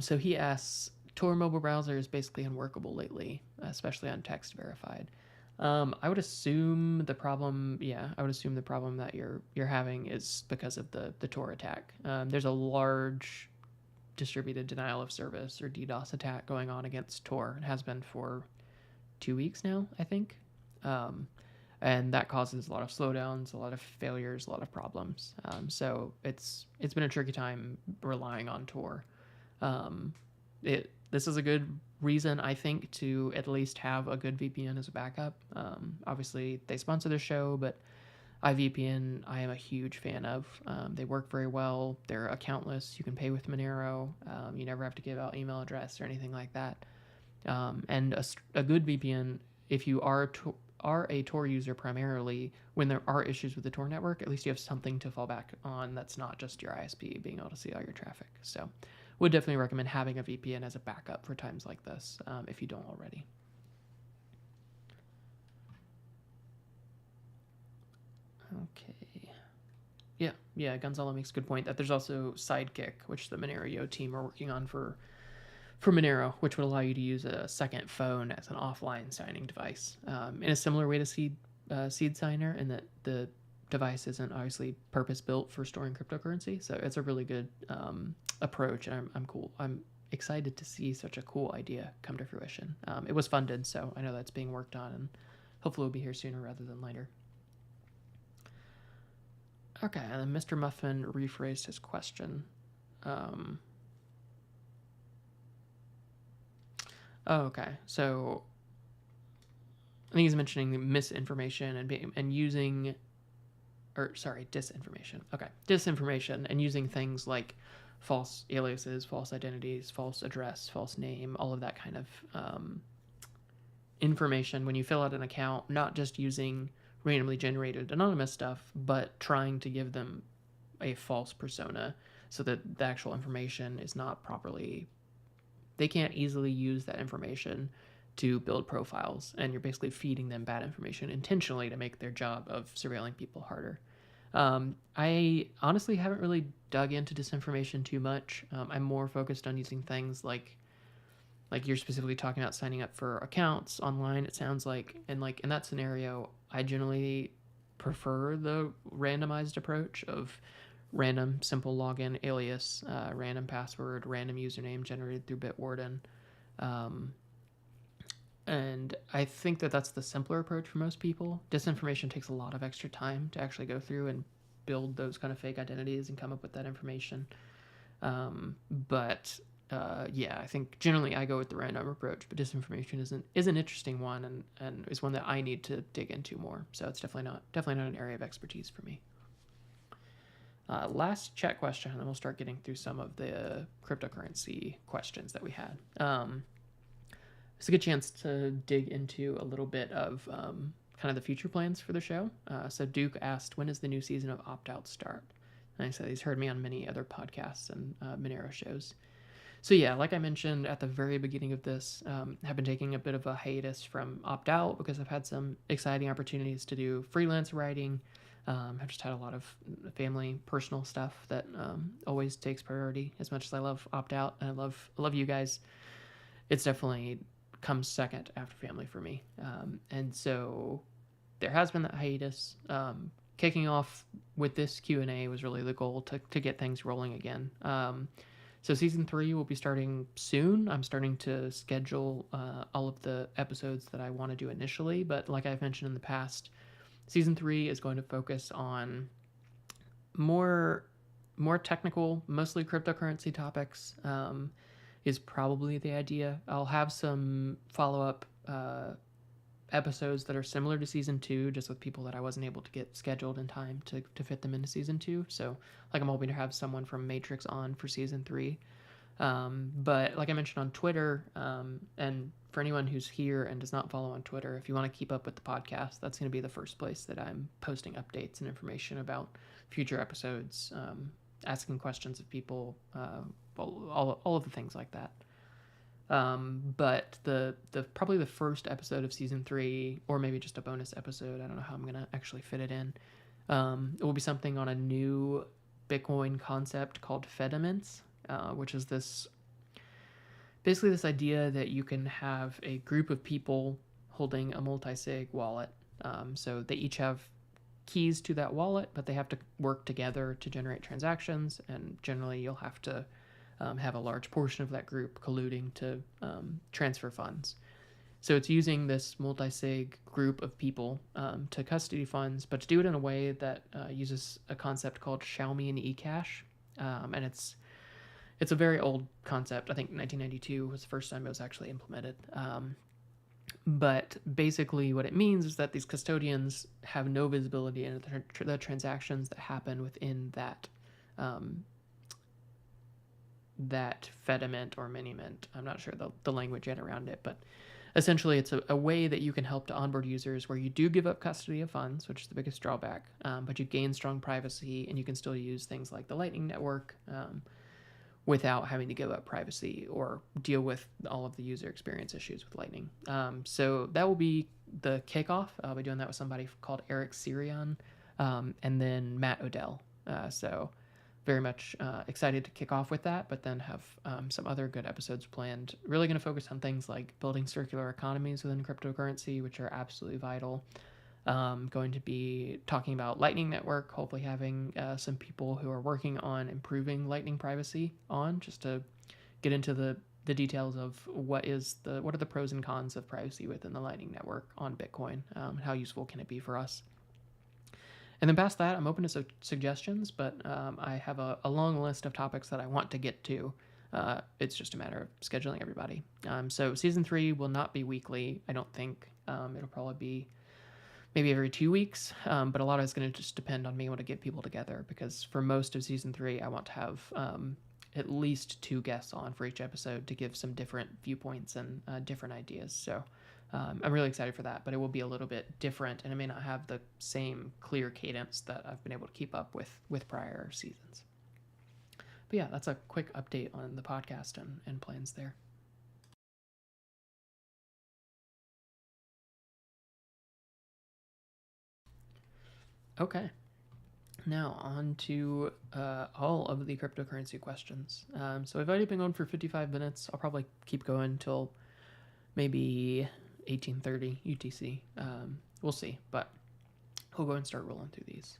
A: So he asks, Tor Mobile Browser is basically unworkable lately, especially on text verified. I would assume the problem that you're having is because of the Tor attack. There's a large distributed denial of service or DDoS attack going on against Tor. It has been for 2 weeks now, I think. And that causes a lot of slowdowns, a lot of failures, a lot of problems. So it's been a tricky time relying on Tor. This is a good reason, I think, to at least have a good VPN as a backup. Obviously, they sponsor the show, but iVPN I am a huge fan of. They work very well. They're accountless. You can pay with Monero. You never have to give out email address or anything like that. And a good VPN, if you are a Tor user primarily, when there are issues with the Tor network, at least you have something to fall back on that's not just your ISP being able to see all your traffic. So would definitely recommend having a VPN as a backup for times like this, if you don't already. Okay. Yeah, Gonzalo makes a good point that there's also Sidekick, which the Monero team are working on for Monero, which would allow you to use a second phone as an offline signing device, in a similar way to Seed Signer, in that the device isn't obviously purpose-built for storing cryptocurrency. So it's a really good approach, and I'm excited to see such a cool idea come to fruition. It was funded, so I know that's being worked on, and hopefully we'll be here sooner rather than later. Okay, and then Mr. Muffin rephrased his question. Oh, okay. So I think he's mentioning misinformation and using, or sorry, disinformation. Okay, disinformation and using things like false aliases, false identities, false address, false name, all of that kind of information when you fill out an account, not just using randomly generated anonymous stuff, but trying to give them a false persona so that the actual information is not properly, they can't easily use that information to build profiles, and you're basically feeding them bad information intentionally to make their job of surveilling people harder. I honestly haven't really dug into disinformation too much. I'm more focused on using things like you're specifically talking about signing up for accounts online, it sounds like, and like in that scenario I generally prefer the randomized approach of random simple login alias, random password, random username generated through Bitwarden. um, and I think that that's the simpler approach for most people. Disinformation takes a lot of extra time to actually go through and build those kind of fake identities and come up with that information. But yeah, I think generally I go with the random approach, but disinformation is an interesting one, and is one that I need to dig into more. So it's definitely not an area of expertise for me. Last chat question, and then we'll start getting through some of the cryptocurrency questions that we had. It's a good chance to dig into a little bit of kind of the future plans for the show. So Duke asked, when does the new season of Opt Out start? And I said he's heard me on many other podcasts and Monero shows. So yeah, like I mentioned at the very beginning of this, have been taking a bit of a hiatus from Opt Out because I've had some exciting opportunities to do freelance writing. I've just had a lot of family, personal stuff that always takes priority. As much as I love Opt Out and I love you guys, it's definitely comes second after family for me. And so there has been that hiatus. Kicking off with this Q&A was really the goal to get things rolling again. So season 3 will be starting soon. I'm starting to schedule all of the episodes that I want to do initially, but like I've mentioned in the past, season 3 is going to focus on more technical, mostly cryptocurrency topics. Is probably the idea. I'll have some follow-up episodes that are similar to season 2, just with people that I wasn't able to get scheduled in time to fit them into season 2. So like I'm hoping to have someone from Matrix on for season 3. But like I mentioned on Twitter, and for anyone who's here and does not follow on Twitter, if you want to keep up with the podcast, that's going to be the first place that I'm posting updates and information about future episodes, asking questions of people, all of the things like that. But the probably the first episode of season 3, or maybe just a bonus episode, I don't know how I'm gonna actually fit it in, it will be something on a new Bitcoin concept called Fediments, which is basically this idea that you can have a group of people holding a multi-sig wallet. So they each have keys to that wallet, but they have to work together to generate transactions, and generally you'll have to have a large portion of that group colluding to transfer funds. So it's using this multi-sig group of people to custody funds, but to do it in a way that uses a concept called Xiaomi and eCash. And it's a very old concept. I think 1992 was the first time it was actually implemented. But basically what it means is that these custodians have no visibility into the transactions that happen within that that Fediment or Miniment. I'm not sure the language yet around it, but essentially it's a way that you can help to onboard users where you do give up custody of funds, which is the biggest drawback, but you gain strong privacy, and you can still use things like the Lightning Network without having to give up privacy or deal with all of the user experience issues with Lightning. So that will be the kickoff. I'll be doing that with somebody called Eric Sirion, and then Matt Odell. So very much excited to kick off with that, but then have some other good episodes planned. Really going to focus on things like building circular economies within cryptocurrency, which are absolutely vital. Going to be talking about Lightning Network, hopefully having some people who are working on improving Lightning privacy on, just to get into the details of what are the pros and cons of privacy within the Lightning Network on Bitcoin, how useful can it be for us. And then past that, I'm open to suggestions, but I have a long list of topics that I want to get to. It's just a matter of scheduling everybody. So season 3 will not be weekly. I don't think. It'll probably be maybe every 2 weeks, but a lot of it's going to just depend on being able to get people together, because for most of season 3, I want to have at least 2 guests on for each episode to give some different viewpoints and different ideas. So I'm really excited for that, but it will be a little bit different, and it may not have the same clear cadence that I've been able to keep up with prior seasons. But yeah, that's a quick update on the podcast and plans there. Okay. Now on to all of the cryptocurrency questions. So I've already been going for 55 minutes. I'll probably keep going till maybe 18:30 UTC. We'll see, but we'll go and start rolling through these.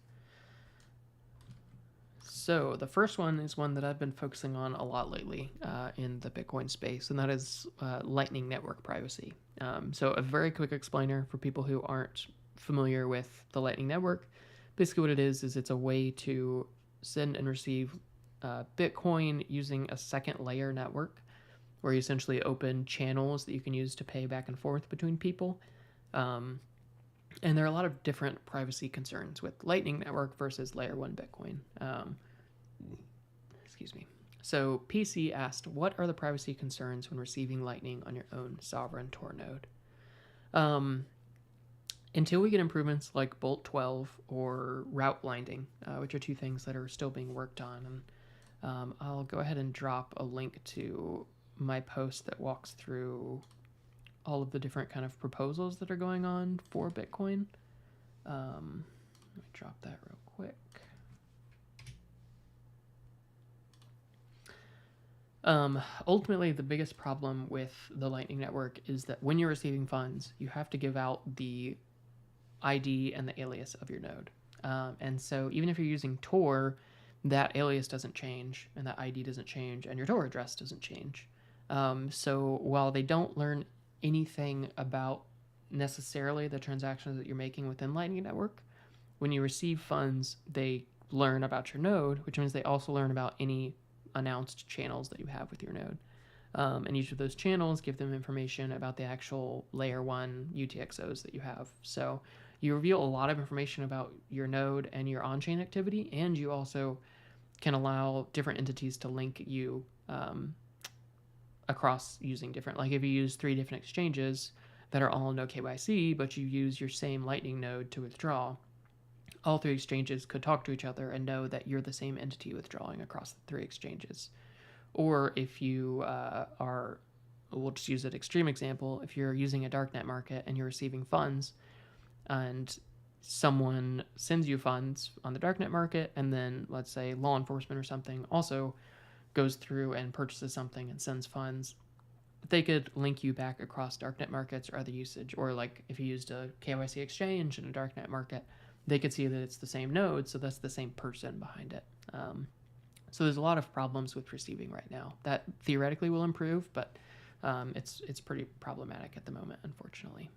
A: So the first one is one that I've been focusing on a lot lately in the Bitcoin space, and that is Lightning Network privacy. So a very quick explainer for people who aren't familiar with the Lightning Network. Basically what it is it's a way to send and receive Bitcoin using a second layer network, where you essentially open channels that you can use to pay back and forth between people. And there are a lot of different privacy concerns with Lightning Network versus Layer 1 Bitcoin. Excuse me. So PC asked, what are the privacy concerns when receiving Lightning on your own sovereign Tor node? Until we get improvements like Bolt 12 or route blinding, which are 2 things that are still being worked on, and I'll go ahead and drop a link to my post that walks through all of the different kind of proposals that are going on for Bitcoin. Let me drop that real quick. Ultimately, the biggest problem with the Lightning Network is that when you're receiving funds, you have to give out the ID and the alias of your node. And so even if you're using Tor, that alias doesn't change, and that ID doesn't change, and your Tor address doesn't change. So while they don't learn anything about necessarily the transactions that you're making within Lightning Network, when you receive funds, they learn about your node, which means they also learn about any announced channels that you have with your node. And each of those channels give them information about the actual layer 1 UTXOs that you have. So you reveal a lot of information about your node and your on-chain activity, and you also can allow different entities to link you across using different, like if you use 3 different exchanges that are all no KYC, but you use your same Lightning node to withdraw, all 3 exchanges could talk to each other and know that you're the same entity withdrawing across the 3 exchanges. Or if you we'll just use an extreme example, if you're using a darknet market and you're receiving funds, and someone sends you funds on the darknet market, and then let's say law enforcement or something also goes through and purchases something and sends funds, they could link you back across darknet markets or other usage. Or like if you used a KYC exchange in a darknet market, they could see that it's the same node, so that's the same person behind it. So there's a lot of problems with receiving right now. That theoretically will improve, but it's pretty problematic at the moment, unfortunately.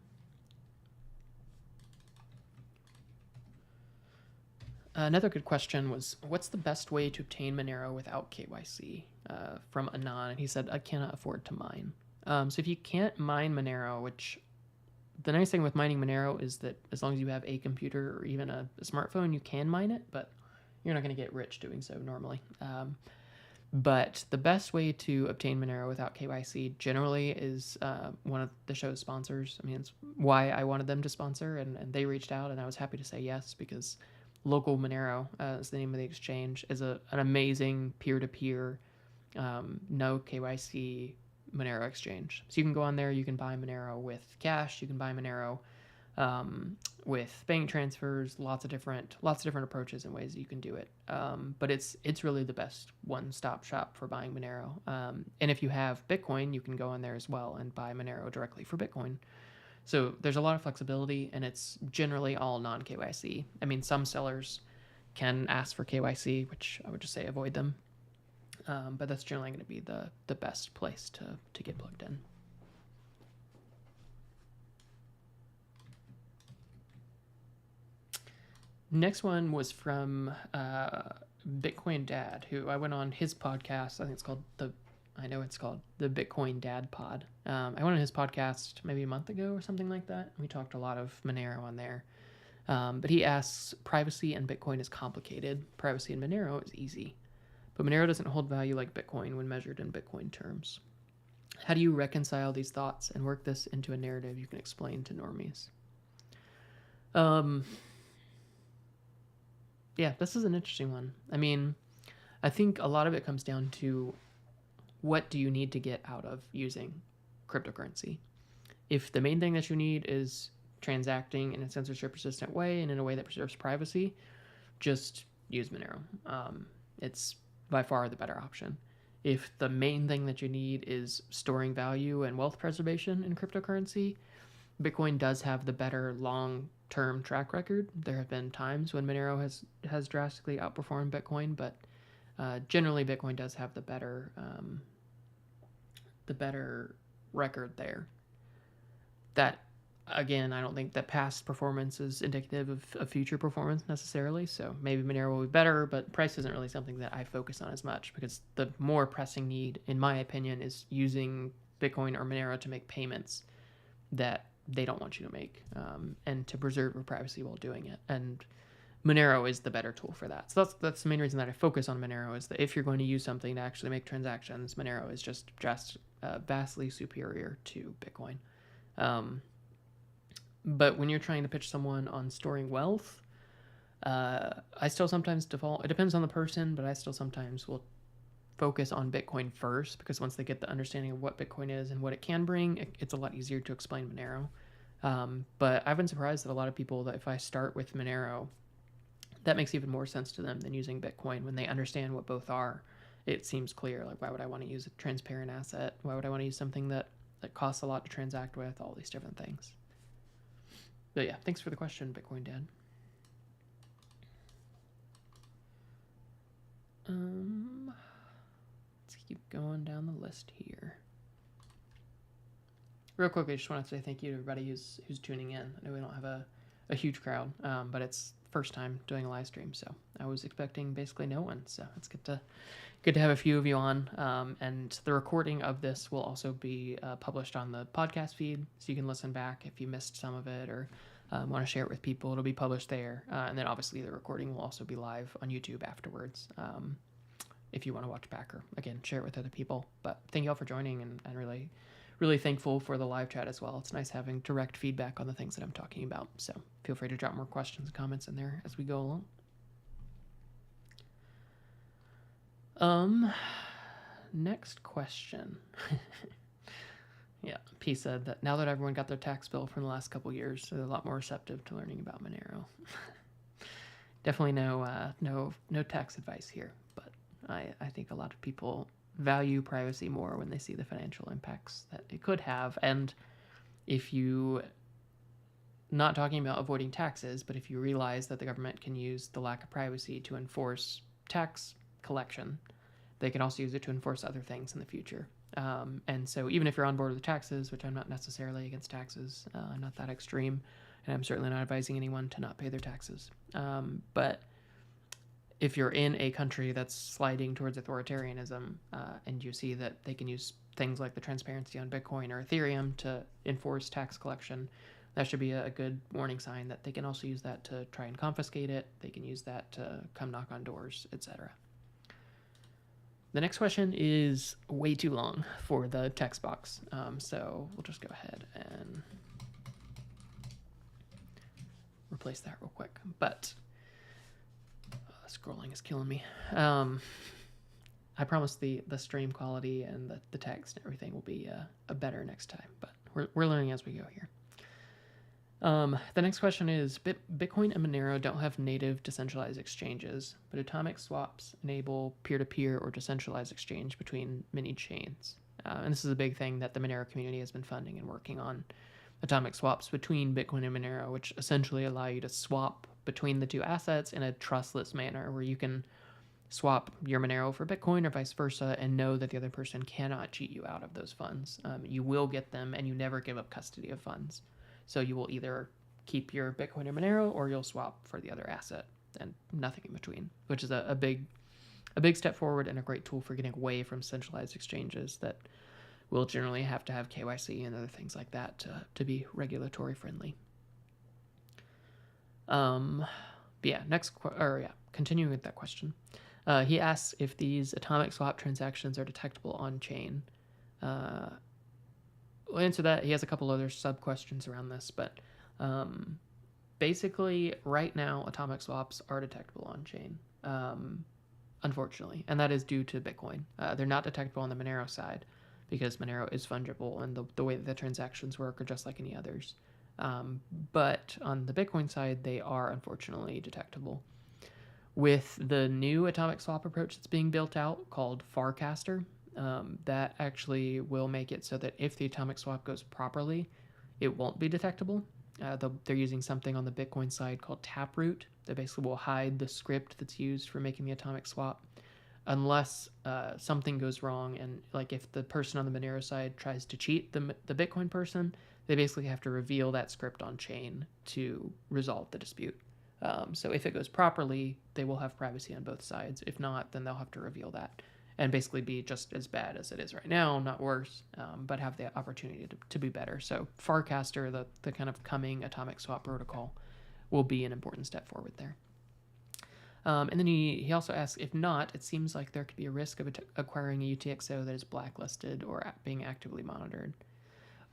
A: Another good question was, what's the best way to obtain Monero without KYC? From Anon, and he said, I cannot afford to mine. So if you can't mine Monero, which the nice thing with mining Monero is that as long as you have a computer or even a smartphone, you can mine it, but you're not going to get rich doing so normally. But the best way to obtain Monero without KYC generally is one of the show's sponsors. I mean, it's why I wanted them to sponsor, and they reached out, and I was happy to say yes, because Local Monero is the name of the exchange, is an amazing peer-to-peer, no KYC Monero exchange. So you can go on there, you can buy Monero with cash, you can buy Monero with bank transfers, lots of different approaches and ways that you can do it. But it's really the best one-stop shop for buying Monero. And if you have Bitcoin, you can go on there as well and buy Monero directly for Bitcoin. So there's a lot of flexibility, and it's generally all non-KYC. I mean, some sellers can ask for KYC, which I would just say avoid them. But that's generally going to be the best place to get plugged in. Next one was from Bitcoin Dad, who I went on his podcast. I think it's called the Bitcoin Dad Pod. I went on his podcast maybe a month ago or something like that. We talked a lot of Monero on there. But he asks, privacy and Bitcoin is complicated. Privacy in Monero is easy. But Monero doesn't hold value like Bitcoin when measured in Bitcoin terms. How do you reconcile these thoughts and work this into a narrative you can explain to normies? Yeah, this is an interesting one. I mean, I think a lot of it comes down to what do you need to get out of using cryptocurrency? If the main thing that you need is transacting in a censorship-resistant way and in a way that preserves privacy, just use Monero. It's by far the better option. If the main thing that you need is storing value and wealth preservation in cryptocurrency, Bitcoin does have the better long-term track record. There have been times when Monero has drastically outperformed Bitcoin, but generally Bitcoin does have the better record there. That, again, I don't think that past performance is indicative of future performance necessarily. So maybe Monero will be better, but price isn't really something that I focus on as much, because the more pressing need, in my opinion, is using Bitcoin or Monero to make payments that they don't want you to make, and to preserve your privacy while doing it. And Monero is the better tool for that. So that's the main reason that I focus on Monero, is that if you're going to use something to actually make transactions, Monero is just vastly superior to Bitcoin. But when you're trying to pitch someone on storing wealth, I still sometimes default. It depends on the person, but I still sometimes will focus on Bitcoin first, because once they get the understanding of what Bitcoin is and what it can bring, it's a lot easier to explain Monero. But I've been surprised that a lot of people, that if I start with Monero, that makes even more sense to them than using Bitcoin. When they understand what both are, it seems clear. Like, why would I want to use a transparent asset? Why would I want to use something that costs a lot to transact with? All these different things. But yeah, thanks for the question, Bitcoin Dad. Let's keep going down the list here. Real quickly, I just want to say thank you to everybody who's tuning in. I know we don't have a huge crowd, but it's first time doing a live stream, so I was expecting basically no one. So it's good to have a few of you on. And the recording of this will also be published on the podcast feed, so you can listen back if you missed some of it or want to share it with people. It'll be published there, and then obviously the recording will also be live on YouTube afterwards, if you want to watch back, or again share it with other people. But thank you all for joining, and really thankful for the live chat as well. It's nice having direct feedback on the things that I'm talking about, so feel free to drop more questions and comments in there as we go along. Next question. Yeah, P said that now that everyone got their tax bill from the last couple years, they're a lot more receptive to learning about Monero. Definitely no tax advice here, but I think a lot of people value privacy more when they see the financial impacts that it could have. And if you, not talking about avoiding taxes, but if you realize that the government can use the lack of privacy to enforce tax collection, they can also use it to enforce other things in the future. And so even if you're on board with taxes, which I'm not necessarily against taxes, I'm not that extreme, and I'm certainly not advising anyone to not pay their taxes. But if you're in a country that's sliding towards authoritarianism, and you see that they can use things like the transparency on Bitcoin or Ethereum to enforce tax collection, that should be a good warning sign that they can also use that to try and confiscate it. They can use that to come knock on doors, etc. The next question is way too long for the text box, so we'll just go ahead and replace that real quick. But scrolling is killing me. I promise the stream quality and the text and everything will be a better next time, but we're learning as we go here. The next question is, Bitcoin and Monero don't have native decentralized exchanges, but atomic swaps enable peer-to-peer or decentralized exchange between many chains. And this is a big thing that the Monero community has been funding and working on. Atomic swaps between Bitcoin and Monero, which essentially allow you to swap between the two assets in a trustless manner, where you can swap your Monero for Bitcoin or vice versa and know that the other person cannot cheat you out of those funds. You will get them, and you never give up custody of funds. So you will either keep your Bitcoin or Monero, or you'll swap for the other asset and nothing in between, which is a big step forward and a great tool for getting away from centralized exchanges that will generally have to have KYC and other things like that to be regulatory friendly. Continuing with that question. He asks if these atomic swap transactions are detectable on chain. We'll answer that. He has a couple other sub questions around this, but basically, right now, atomic swaps are detectable on chain, unfortunately, and that is due to Bitcoin. They're not detectable on the Monero side because Monero is fungible, and the way that the transactions work are just like any others. But on the Bitcoin side, they are unfortunately detectable. With the new atomic swap approach that's being built out called Farcaster, that actually will make it so that if the atomic swap goes properly, it won't be detectable. They're using something on the Bitcoin side called Taproot that basically will hide the script that's used for making the atomic swap, unless something goes wrong. And like if the person on the Monero side tries to cheat the Bitcoin person, they basically have to reveal that script on chain to resolve the dispute. So if it goes properly, they will have privacy on both sides. If not, then they'll have to reveal that and basically be just as bad as it is right now, not worse, but have the opportunity to be better. So Farcaster, the kind of coming atomic swap protocol, will be an important step forward there. And then he also asks, if not, it seems like there could be a risk of acquiring a UTXO that is blacklisted or being actively monitored.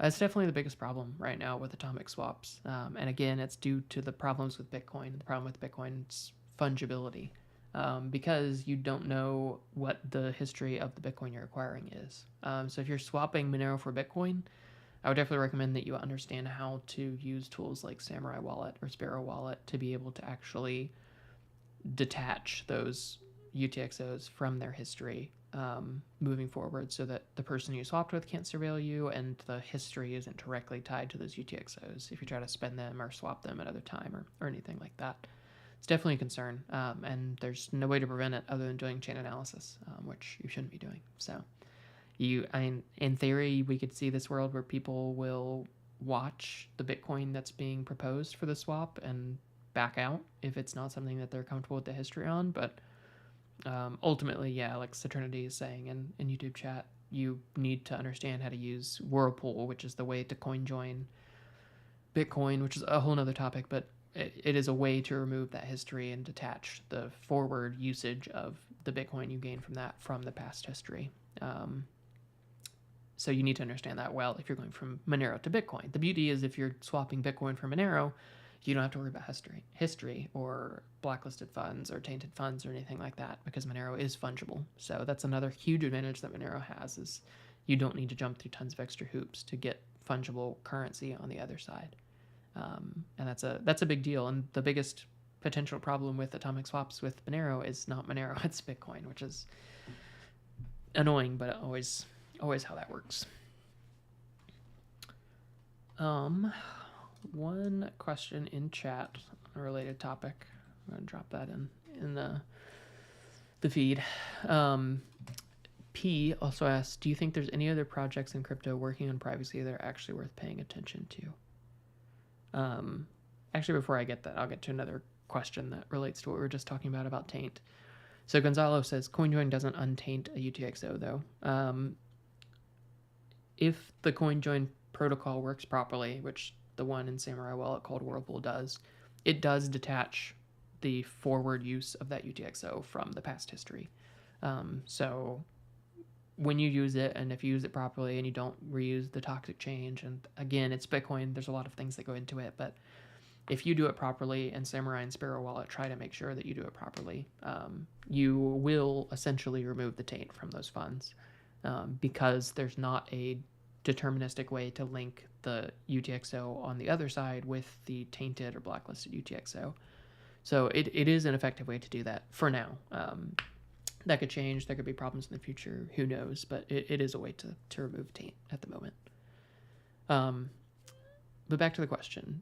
A: That's definitely the biggest problem right now with atomic swaps. And again, it's due to the problems with Bitcoin. The problem with Bitcoin's fungibility, because you don't know what the history of the Bitcoin you're acquiring is. So if you're swapping Monero for Bitcoin, I would definitely recommend that you understand how to use tools like Samurai Wallet or Sparrow Wallet to be able to actually detach those UTXOs from their history moving forward, so that the person you swapped with can't surveil you and the history isn't directly tied to those UTXOs if you try to spend them or swap them another time or anything like that. It's definitely a concern, and there's no way to prevent it other than doing chain analysis, which you shouldn't be doing. So in theory, we could see this world where people will watch the Bitcoin that's being proposed for the swap and back out if it's not something that they're comfortable with the history on. But ultimately, yeah, like Saturnity is saying in YouTube chat, you need to understand how to use Whirlpool, which is the way to coin join Bitcoin, which is a whole nother topic, but it is a way to remove that history and detach the forward usage of the Bitcoin you gain from that from the past history. So you need to understand that well if you're going from Monero to Bitcoin. The beauty is if you're swapping Bitcoin for Monero, you don't have to worry about history or blacklisted funds or tainted funds or anything like that, because Monero is fungible. So that's another huge advantage that Monero has, is you don't need to jump through tons of extra hoops to get fungible currency on the other side. And that's a big deal. And the biggest potential problem with atomic swaps with Monero is not Monero, it's Bitcoin, which is annoying, but always how that works. One question in chat, a related topic. I'm gonna drop that in the feed. P also asks, do you think there's any other projects in crypto working on privacy that are actually worth paying attention to? Actually, before I get that, I'll get to another question that relates to what we were just talking about taint. So Gonzalo says, CoinJoin doesn't untaint a UTXO though. If the CoinJoin protocol works properly, which the one in Samurai Wallet called Whirlpool does, it does detach the forward use of that UTXO from the past history. So when you use it, and if you use it properly and you don't reuse the toxic change, and again, it's Bitcoin, there's a lot of things that go into it, but if you do it properly, and Samurai and Sparrow Wallet try to make sure that you do it properly, you will essentially remove the taint from those funds, because there's not a deterministic way to link the UTXO on the other side with the tainted or blacklisted UTXO. So it is an effective way to do that for now. That could change. There could be problems in the future. Who knows? But it is a way to remove taint at the moment. But back to the question.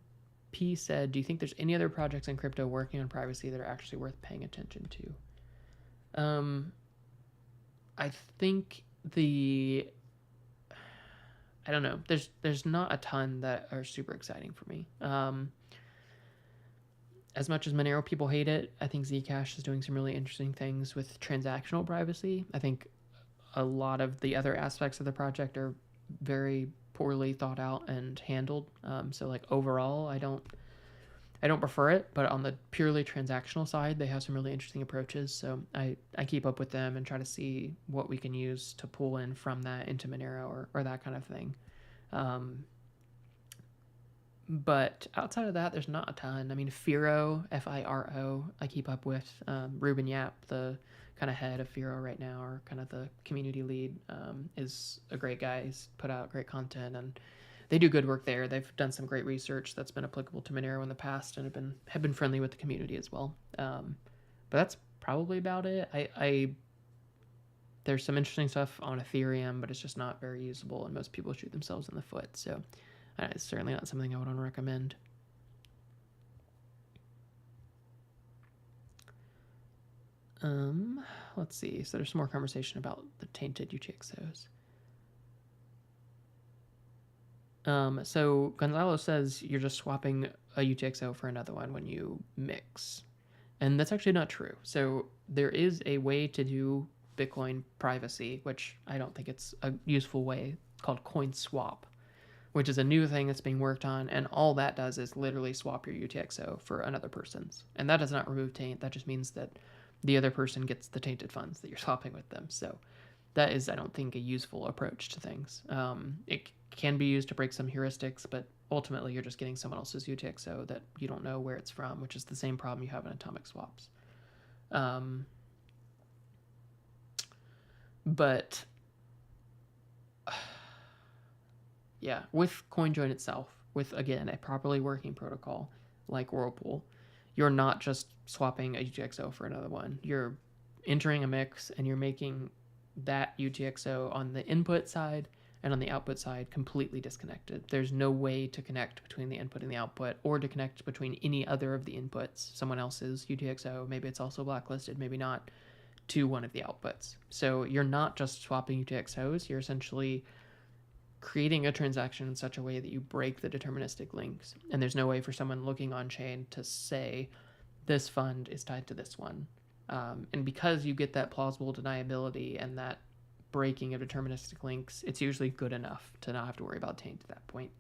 A: P said, do you think there's any other projects in crypto working on privacy that are actually worth paying attention to? I think the I don't know. There's not a ton that are super exciting for me. As much as Monero people hate it, I think Zcash is doing some really interesting things with transactional privacy. I think a lot of the other aspects of the project are very poorly thought out and handled. So like overall, I don't prefer it, but on the purely transactional side, they have some really interesting approaches. So I keep up with them and try to see what we can use to pull in from that into Monero or that kind of thing. But outside of that, there's not a ton. I mean, Firo, Firo, I keep up with. Ruben Yap, the kind of head of Firo right now, or kind of the community lead, is a great guy. He's put out great content, and they do good work there. They've done some great research that's been applicable to Monero in the past, and have been friendly with the community as well. But that's probably about it. I there's some interesting stuff on Ethereum, but it's just not very usable, and most people shoot themselves in the foot. So it's certainly not something I would want to recommend. Let's see. So there's some more conversation about the tainted UTXOs. So Gonzalo says you're just swapping a UTXO for another one when you mix. And that's actually not true. So there is a way to do Bitcoin privacy, which I don't think it's a useful way, called coin swap, which is a new thing that's being worked on. And all that does is literally swap your UTXO for another person's. And that does not remove taint. That just means that the other person gets the tainted funds that you're swapping with them. So that is, I don't think, a useful approach to things. It can be used to break some heuristics, but ultimately you're just getting someone else's UTXO that you don't know where it's from, which is the same problem you have in atomic swaps. But yeah, with CoinJoin itself, with, again, a properly working protocol like Whirlpool, you're not just swapping a UTXO for another one. You're entering a mix and you're making that UTXO on the input side and on the output side completely disconnected. There's no way to connect between the input and the output, or to connect between any other of the inputs, someone else's UTXO, maybe it's also blacklisted, maybe not, to one of the outputs. So you're not just swapping UTXOs, you're essentially creating a transaction in such a way that you break the deterministic links. And there's no way for someone looking on chain to say, this fund is tied to this one. And because you get that plausible deniability and that breaking of deterministic links, it's usually good enough to not have to worry about taint at that point.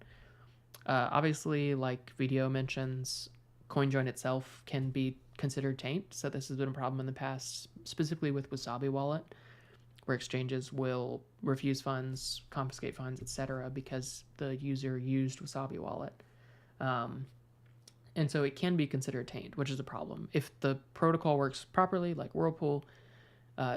A: Obviously, like Video mentions, CoinJoin itself can be considered taint. So this has been a problem in the past, specifically with Wasabi Wallet, where exchanges will refuse funds, confiscate funds, etc., because the user used Wasabi Wallet. And so it can be considered taint, which is a problem. If the protocol works properly, like Whirlpool,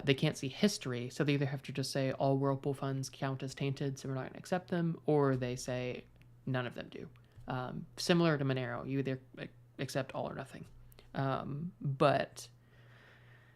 A: they can't see history, so they either have to just say all Whirlpool funds count as tainted, so we're not going to accept them, or they say none of them do. Similar to Monero, you either accept all or nothing. But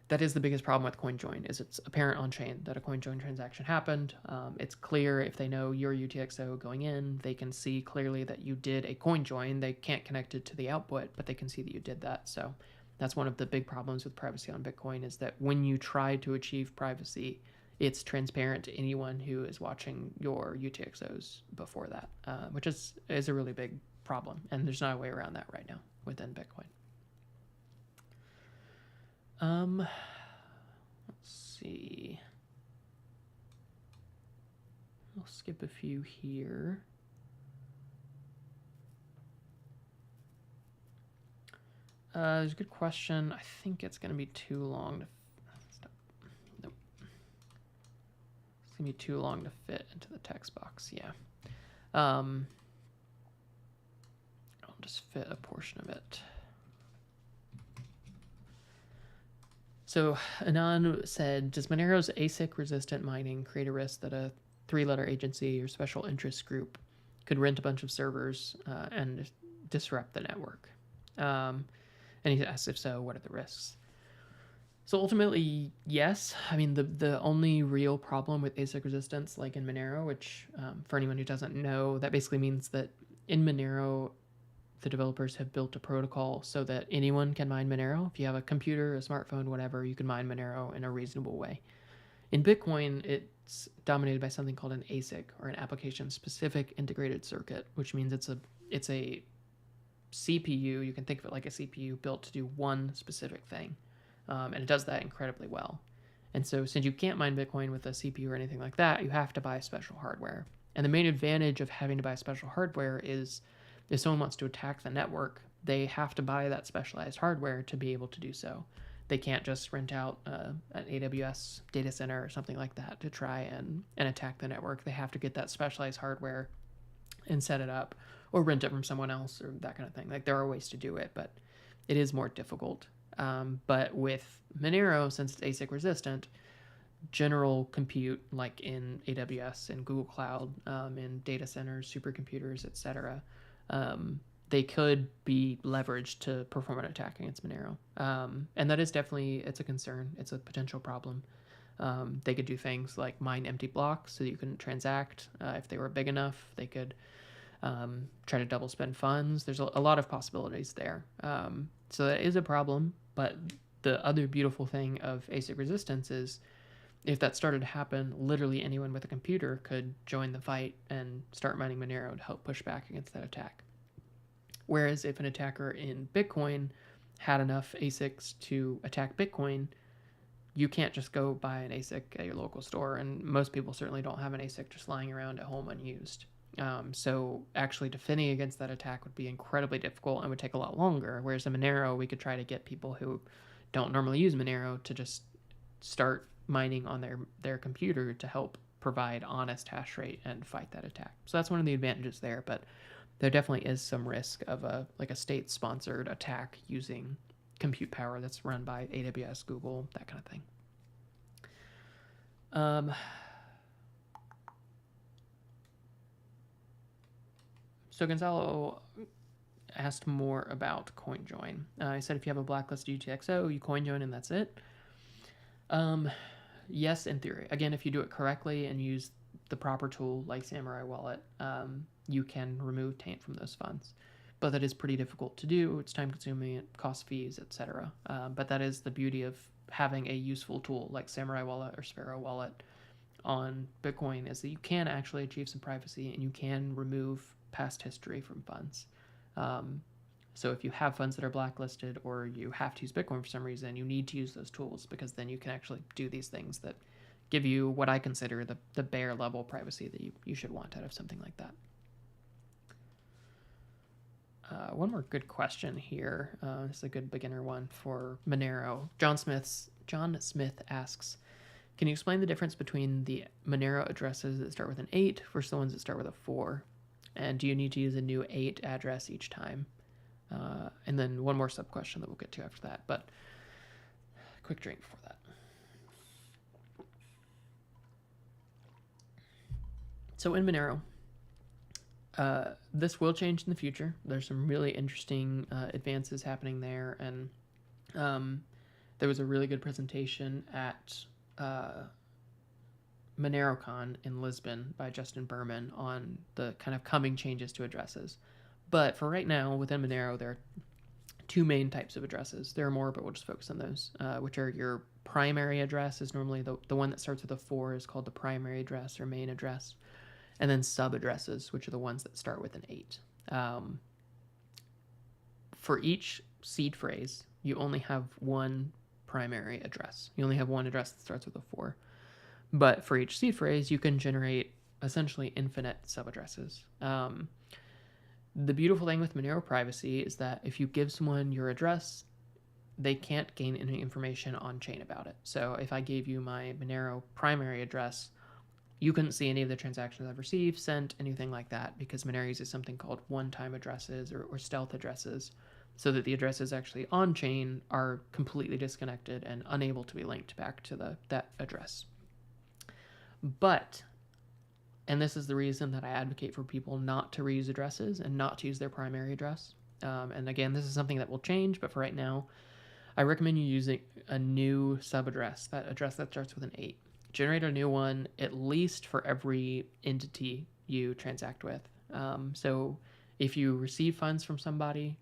A: that is the biggest problem with CoinJoin, is it's apparent on chain that a CoinJoin transaction happened. It's clear if they know your UTXO going in, they can see clearly that you did a CoinJoin. They can't connect it to the output, but they can see that you did that. So that's one of the big problems with privacy on Bitcoin, is that when you try to achieve privacy, it's transparent to anyone who is watching your UTXOs before that, which is a really big problem. And there's not a way around that right now within Bitcoin. Let's see. I'll skip a few here. There's a good question. I think it's going to be too long to... Nope. It's going to be too long to fit into the text box. Yeah. I'll just fit a portion of it. So Anon said, does Monero's ASIC-resistant mining create a risk that a 3-letter agency or special interest group could rent a bunch of servers and disrupt the network? And he asks, if so, what are the risks? So ultimately, yes. I mean, the only real problem with ASIC resistance, like in Monero, which for anyone who doesn't know, that basically means that in Monero, the developers have built a protocol so that anyone can mine Monero. If you have a computer, a smartphone, whatever, you can mine Monero in a reasonable way. In Bitcoin, it's dominated by something called an ASIC, or an application-specific integrated circuit, which means it's a CPU. You can think of it like a CPU built to do one specific thing, and it does that incredibly well. And so since you can't mine Bitcoin with a CPU or anything like that, you have to buy special hardware. And the main advantage of having to buy special hardware is if someone wants to attack the network, they have to buy that specialized hardware to be able to do so. They can't just rent out an AWS data center or something like that to try and attack the network. They have to get that specialized hardware and set it up, or rent it from someone else, or that kind of thing. Like, there are ways to do it, but it is more difficult. But with Monero, since it's ASIC resistant, general compute, like in AWS and Google Cloud, in data centers, supercomputers, etc., they could be leveraged to perform an attack against Monero. And that is definitely, it's a concern. It's a potential problem. They could do things like mine empty blocks so that you couldn't transact. If they were big enough, they could try to double spend funds. There's a lot of possibilities there. So that is a problem. But the other beautiful thing of ASIC resistance is, if that started to happen, literally anyone with a computer could join the fight and start mining Monero to help push back against that attack. Whereas if an attacker in Bitcoin had enough ASICs to attack Bitcoin, you can't just go buy an ASIC at your local store, and most people certainly don't have an ASIC just lying around at home unused. So actually defending against that attack would be incredibly difficult and would take a lot longer, whereas in Monero, we could try to get people who don't normally use Monero to just start mining on their computer to help provide honest hash rate and fight that attack. So that's one of the advantages there, but there definitely is some risk of a state-sponsored attack using compute power that's run by AWS, Google, that kind of thing. So Gonzalo asked more about CoinJoin. He said if you have a blacklisted UTXO, you CoinJoin and that's it. Yes, in theory. Again, if you do it correctly and use the proper tool like Samurai Wallet, you can remove taint from those funds. But that is pretty difficult to do. It's time consuming, it costs fees, etc. But that is the beauty of having a useful tool like Samurai Wallet or Sparrow Wallet on Bitcoin, is that you can actually achieve some privacy and you can remove past history from funds. So if you have funds that are blacklisted, or you have to use Bitcoin for some reason, you need to use those tools, because then you can actually do these things that give you what I consider the bare level privacy that you should want out of something like that. One more good question here. This is a good beginner one for Monero. John Smith asks, can you explain the difference between the Monero addresses that start with an 8 versus the ones that start with a 4? And do you need to use a new 8 address each time? And then one more sub question that we'll get to after that, but quick drink before that. So in Monero, this will change in the future. There's some really interesting advances happening there, and there was a really good presentation at MoneroCon in Lisbon by Justin Berman on the kind of coming changes to addresses. But for right now, within Monero, there are two main types of addresses. There are more, but we'll just focus on those, which are your primary address is normally the one that starts with a 4 is called the primary address or main address. And then sub addresses, which are the ones that start with an 8. For each seed phrase, you only have one primary address. You only have one address that starts with a 4. But for each seed phrase, you can generate essentially infinite sub addresses. The beautiful thing with Monero privacy is that if you give someone your address, they can't gain any information on chain about it. So if I gave you my Monero primary address, you couldn't see any of the transactions I've received, sent, anything like that, because Monero uses something called one-time addresses or stealth addresses, so that the addresses actually on chain are completely disconnected and unable to be linked back to that address. But, and this is the reason that I advocate for people not to reuse addresses and not to use their primary address. And again, this is something that will change, but for right now, I recommend you using a new sub-address, that address that starts with an 8. Generate a new one at least for every entity you transact with. So if you receive funds from somebody,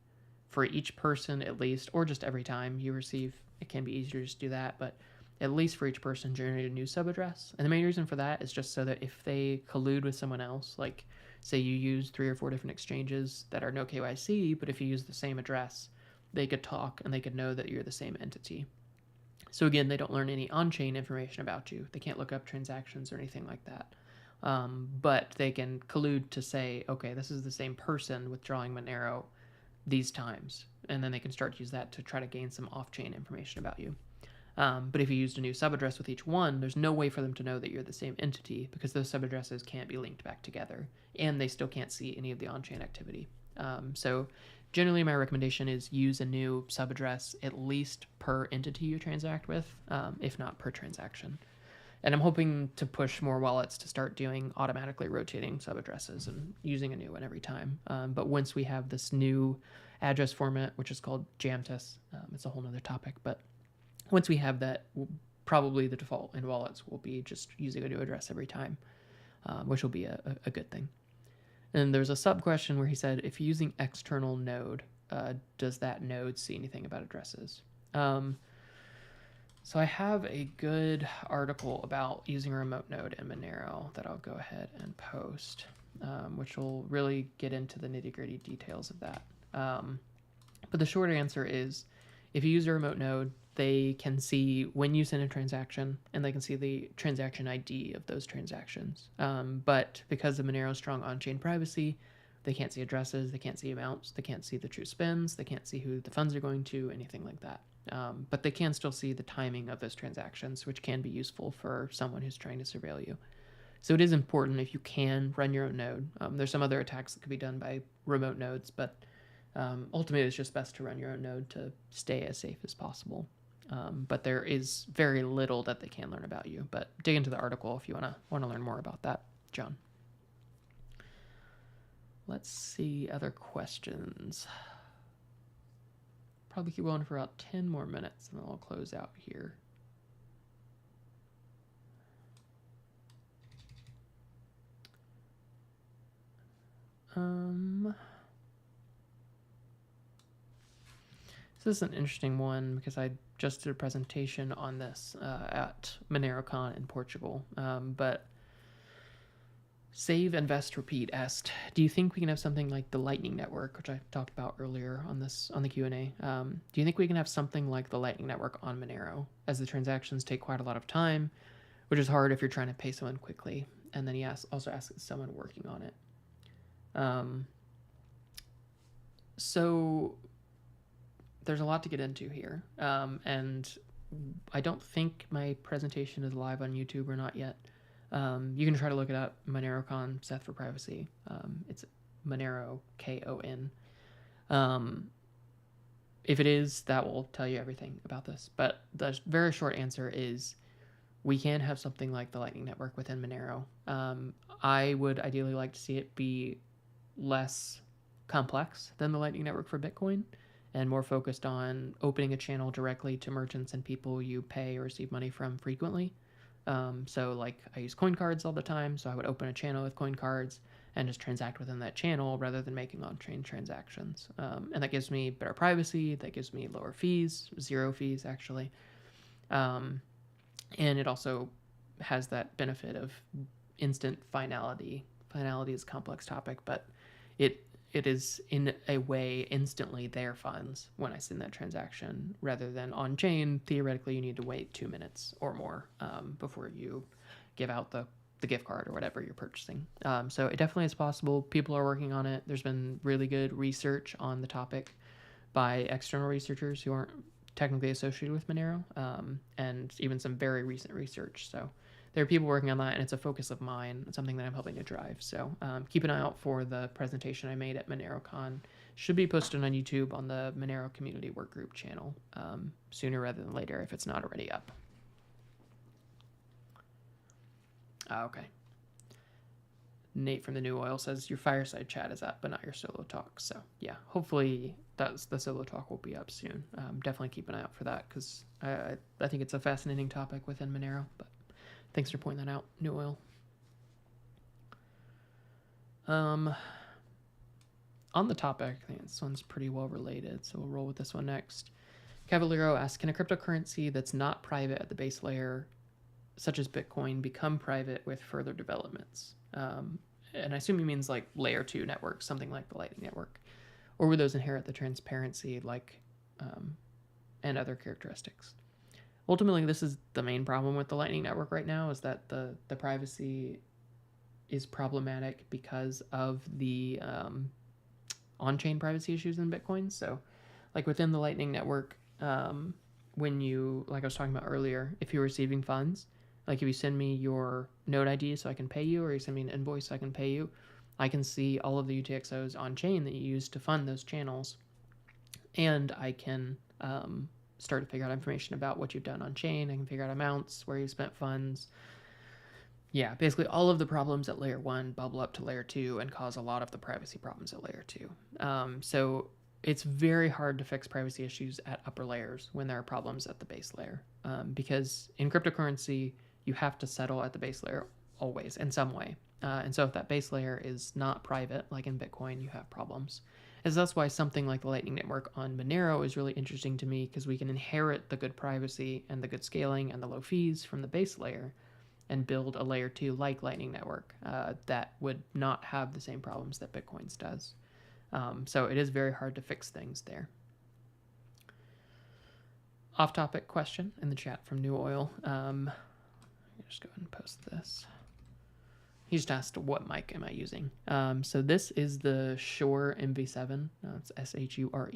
A: for each person at least, or just every time you receive, it can be easier to just do that, but at least for each person, generate a new subaddress. And the main reason for that is just so that if they collude with someone else, like say you use 3 or 4 different exchanges that are no KYC, but if you use the same address, they could talk and they could know that you're the same entity. So again, they don't learn any on-chain information about you. They can't look up transactions or anything like that. But they can collude to say, okay, this is the same person withdrawing Monero these times. And then they can start to use that to try to gain some off-chain information about you. But if you used a new subaddress with each one, there's no way for them to know that you're the same entity because those subaddresses can't be linked back together. And they still can't see any of the on-chain activity. So generally my recommendation is use a new subaddress at least per entity you transact with, if not per transaction. And I'm hoping to push more wallets to start doing automatically rotating subaddresses and using a new one every time. But once we have this new address format, which is called Jamtus, it's a whole nother topic. But once we have that, probably the default in wallets will be just using a new address every time, which will be a good thing. And there's a sub question where he said, if you're using external node, does that node see anything about addresses? So I have a good article about using a remote node in Monero that I'll go ahead and post, which will really get into the nitty-gritty details of that. But the short answer is, if you use a remote node, they can see when you send a transaction, and they can see the transaction ID of those transactions. But because of Monero's strong on-chain privacy, they can't see addresses, they can't see amounts, they can't see the true spends, they can't see who the funds are going to, anything like that. But they can still see the timing of those transactions, which can be useful for someone who's trying to surveil you. So it is important if you can run your own node. There's some other attacks that could be done by remote nodes, but ultimately it's just best to run your own node to stay as safe as possible. But there is very little that they can learn about you. But dig into the article if you want to learn more about that, John. Let's see other questions. Probably keep going for about 10 more minutes, and then I'll close out here. So this is an interesting one because I just did a presentation on this at MoneroCon in Portugal. But Save, Invest, Repeat asked, do you think we can have something like the Lightning Network, which I talked about earlier on the Q&A? Do you think we can have something like the Lightning Network on Monero, as the transactions take quite a lot of time, which is hard if you're trying to pay someone quickly? And then he also asks, is someone working on it? So there's a lot to get into here. And I don't think my presentation is live on YouTube or not yet. You can try to look it up, MoneroCon, Seth For Privacy. It's Monero, K-O-N. If it is, that will tell you everything about this. But the very short answer is we can have something like the Lightning Network within Monero. I would ideally like to see it be less complex than the Lightning Network for Bitcoin and more focused on opening a channel directly to merchants and people you pay or receive money from frequently. So like I use coin cards all the time, so I would open a channel with coin cards and just transact within that channel rather than making on-chain transactions. And that gives me better privacy, that gives me lower fees, 0 fees actually. And it also has that benefit of instant finality. Finality is a complex topic, but it is in a way instantly their funds when I send that transaction, rather than on chain. Theoretically, you need to wait 2 minutes or more before you give out the gift card or whatever you're purchasing. So it definitely is possible. People are working on it. There's been really good research on the topic by external researchers who aren't technically associated with Monero, and even some very recent research. So there are people working on that, and it's a focus of mine. It's something that I'm helping to drive. So keep an eye out for the presentation I made at MoneroCon. Should be posted on YouTube on the Monero Community Workgroup channel sooner rather than later if it's not already up. Okay. Nate from the New Oil says your fireside chat is up, but not your solo talk. So yeah, hopefully the solo talk will be up soon. Definitely keep an eye out for that because I think it's a fascinating topic within Monero. But thanks for pointing that out, New Oil. On the topic, I think this one's pretty well related, so we'll roll with this one next. Cavallero asks, can a cryptocurrency that's not private at the base layer, such as Bitcoin, become private with further developments? And I assume he means like layer 2 networks, something like the Lightning Network. Or would those inherit the transparency and other characteristics? Ultimately, this is the main problem with the Lightning Network right now, is that the privacy is problematic because of the on-chain privacy issues in Bitcoin. So like within the Lightning Network, when you, like I was talking about earlier, if you're receiving funds, like if you send me your node ID so I can pay you, or you send me an invoice so I can pay you, I can see all of the UTXOs on chain that you use to fund those channels. And I can start to figure out information about what you've done on chain. I can figure out amounts, where you spent funds. Yeah, basically all of the problems at layer 1 bubble up to layer 2 and cause a lot of the privacy problems at layer 2. So it's very hard to fix privacy issues at upper layers when there are problems at the base layer, because in cryptocurrency, you have to settle at the base layer always in some way. And so if that base layer is not private, like in Bitcoin, you have problems. And so that's why something like the Lightning Network on Monero is really interesting to me, because we can inherit the good privacy and the good scaling and the low fees from the base layer and build a layer 2 like Lightning Network that would not have the same problems that Bitcoin's does. So it is very hard to fix things there. Off-topic question in the chat from New Oil. Just go ahead and post this. He just asked, what mic am I using? So this is the Shure MV7. It's SHURE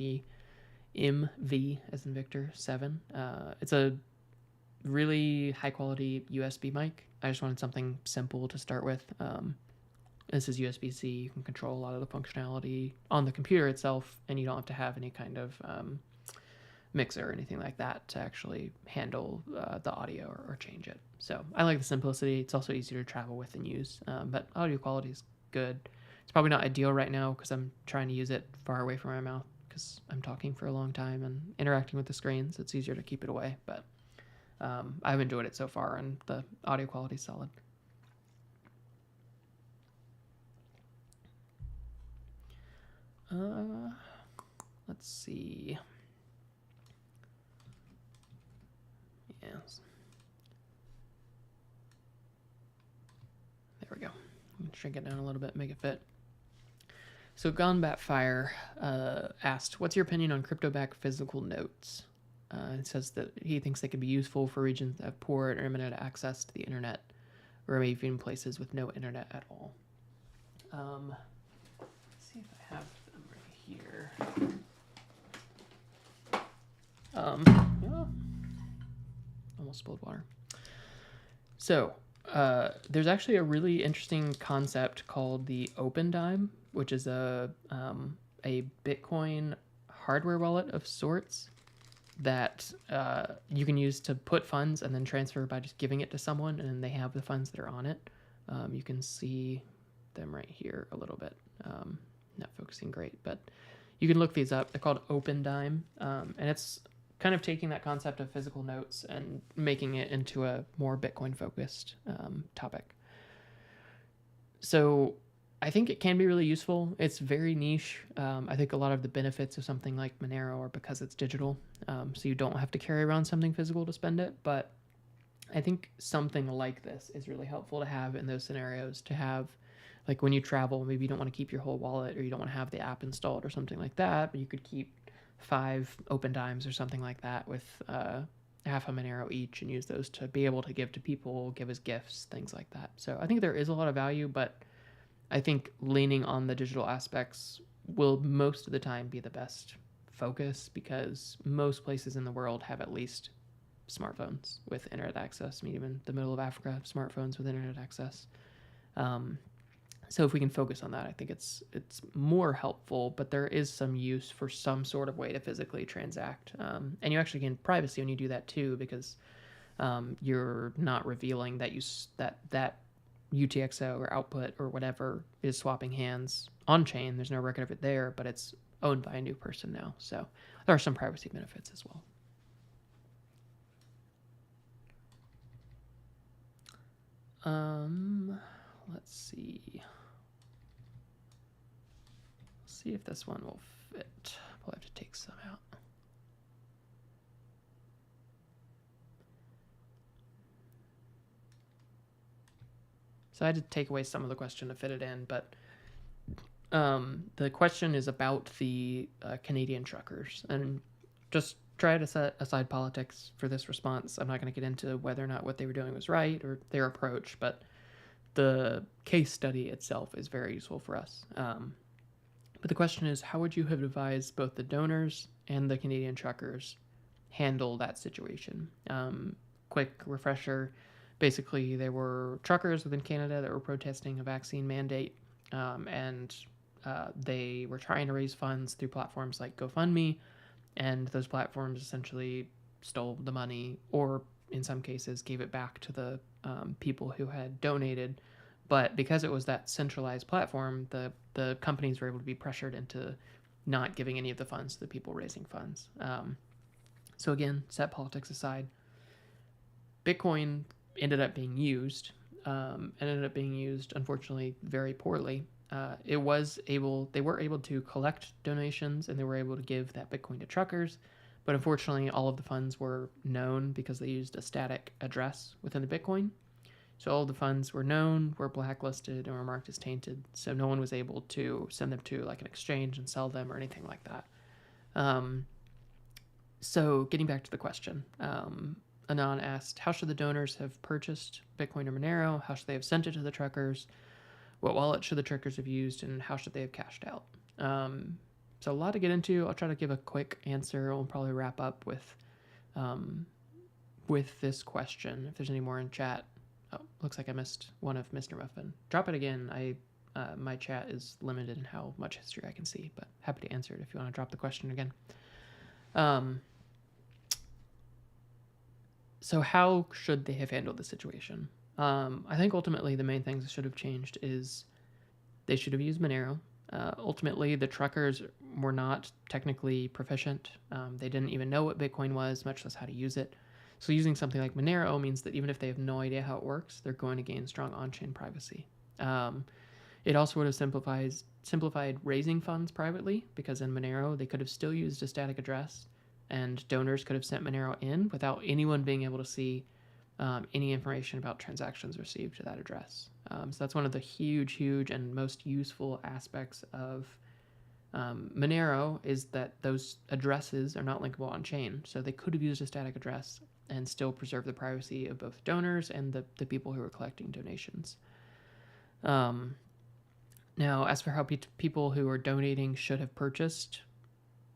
A: MV as in Victor 7. It's a really high quality USB mic. I just wanted something simple to start with. This is USB-C. You can control a lot of the functionality on the computer itself, and you don't have to have any kind of mixer or anything like that to actually handle the audio or change it. So I like the simplicity. It's also easier to travel with and use, but audio quality is good. It's probably not ideal right now because I'm trying to use it far away from my mouth because I'm talking for a long time and interacting with the screen, so it's easier to keep it away. But I've enjoyed it so far, and the audio quality is solid. Let's see. Yes. There we go. Shrink it down a little bit, make it fit. So Gonbatfire asked, what's your opinion on crypto-backed physical notes? It says that he thinks they could be useful for regions that have poor internet access to the internet, or maybe even places with no internet at all. Let's see if I have them right here. Yeah. Almost spilled water. So there's actually a really interesting concept called the Open Dime, which is a Bitcoin hardware wallet of sorts that you can use to put funds and then transfer by just giving it to someone, and then they have the funds that are on it. You can see them right here a little bit. Not focusing great, but you can look these up. They're called Open Dime, and it's kind of taking that concept of physical notes and making it into a more Bitcoin-focused topic. So I think it can be really useful. It's very niche. I think a lot of the benefits of something like Monero are because it's digital, so you don't have to carry around something physical to spend it. But I think something like this is really helpful to have in those scenarios, to have, like when you travel, maybe you don't want to keep your whole wallet, or you don't want to have the app installed or something like that, but you could keep 5 Open Dimes or something like that with half a Monero each, and use those to be able to give to people, give as gifts, things like that. So I think there is a lot of value, but I think leaning on the digital aspects will most of the time be the best focus, because most places in the world have at least smartphones with internet access. I mean, even the middle of Africa have smartphones with internet access. So if we can focus on that, I think it's more helpful, but there is some use for some sort of way to physically transact. And you actually gain privacy when you do that too, because you're not revealing that that UTXO or output or whatever is swapping hands on chain. There's no record of it there, but it's owned by a new person now. So there are some privacy benefits as well. Let's see. See if this one will fit. We'll have to take some out. So I had to take away some of the question to fit it in, but the question is about the Canadian truckers, and just try to set aside politics for this response. I'm not going to get into whether or not what they were doing was right or their approach, but the case study itself is very useful for us. But the question is, how would you have advised both the donors and the Canadian truckers handle that situation? Quick refresher. Basically, there were truckers within Canada that were protesting a vaccine mandate, and they were trying to raise funds through platforms like GoFundMe, and those platforms essentially stole the money, or in some cases gave it back to the people who had donated. But because it was that centralized platform, the companies were able to be pressured into not giving any of the funds to the people raising funds. So again, set politics aside, Bitcoin ended up being used, unfortunately very poorly. They were able to collect donations, and they were able to give that Bitcoin to truckers, but unfortunately all of the funds were known because they used a static address within the Bitcoin. So all of the funds were known, were blacklisted, and were marked as tainted, so no one was able to send them to like an exchange and sell them or anything like that. So getting back to the question, Anon asked, how should the donors have purchased Bitcoin or Monero? How should they have sent it to the truckers? What wallet should the truckers have used, and how should they have cashed out? So a lot to get into. I'll try to give a quick answer. We'll probably wrap up with this question. If there's any more in chat. Oh, looks like I missed one of Mr. Muffin. Drop it again. My chat is limited in how much history I can see, but happy to answer it if you want to drop the question again. So how should they have handled the situation? I think ultimately the main things that should have changed is they should have used Monero. Ultimately, the truckers were not technically proficient. They didn't even know what Bitcoin was, much less how to use it. So using something like Monero means that even if they have no idea how it works, they're going to gain strong on-chain privacy. It also would have simplified raising funds privately, because in Monero, they could have still used a static address, and donors could have sent Monero in without anyone being able to see any information about transactions received to that address. So that's one of the huge and most useful aspects of Monero, is that those addresses are not linkable on chain. So they could have used a static address and still preserve the privacy of both donors and the people who are collecting donations. Now, as for how people who are donating should have purchased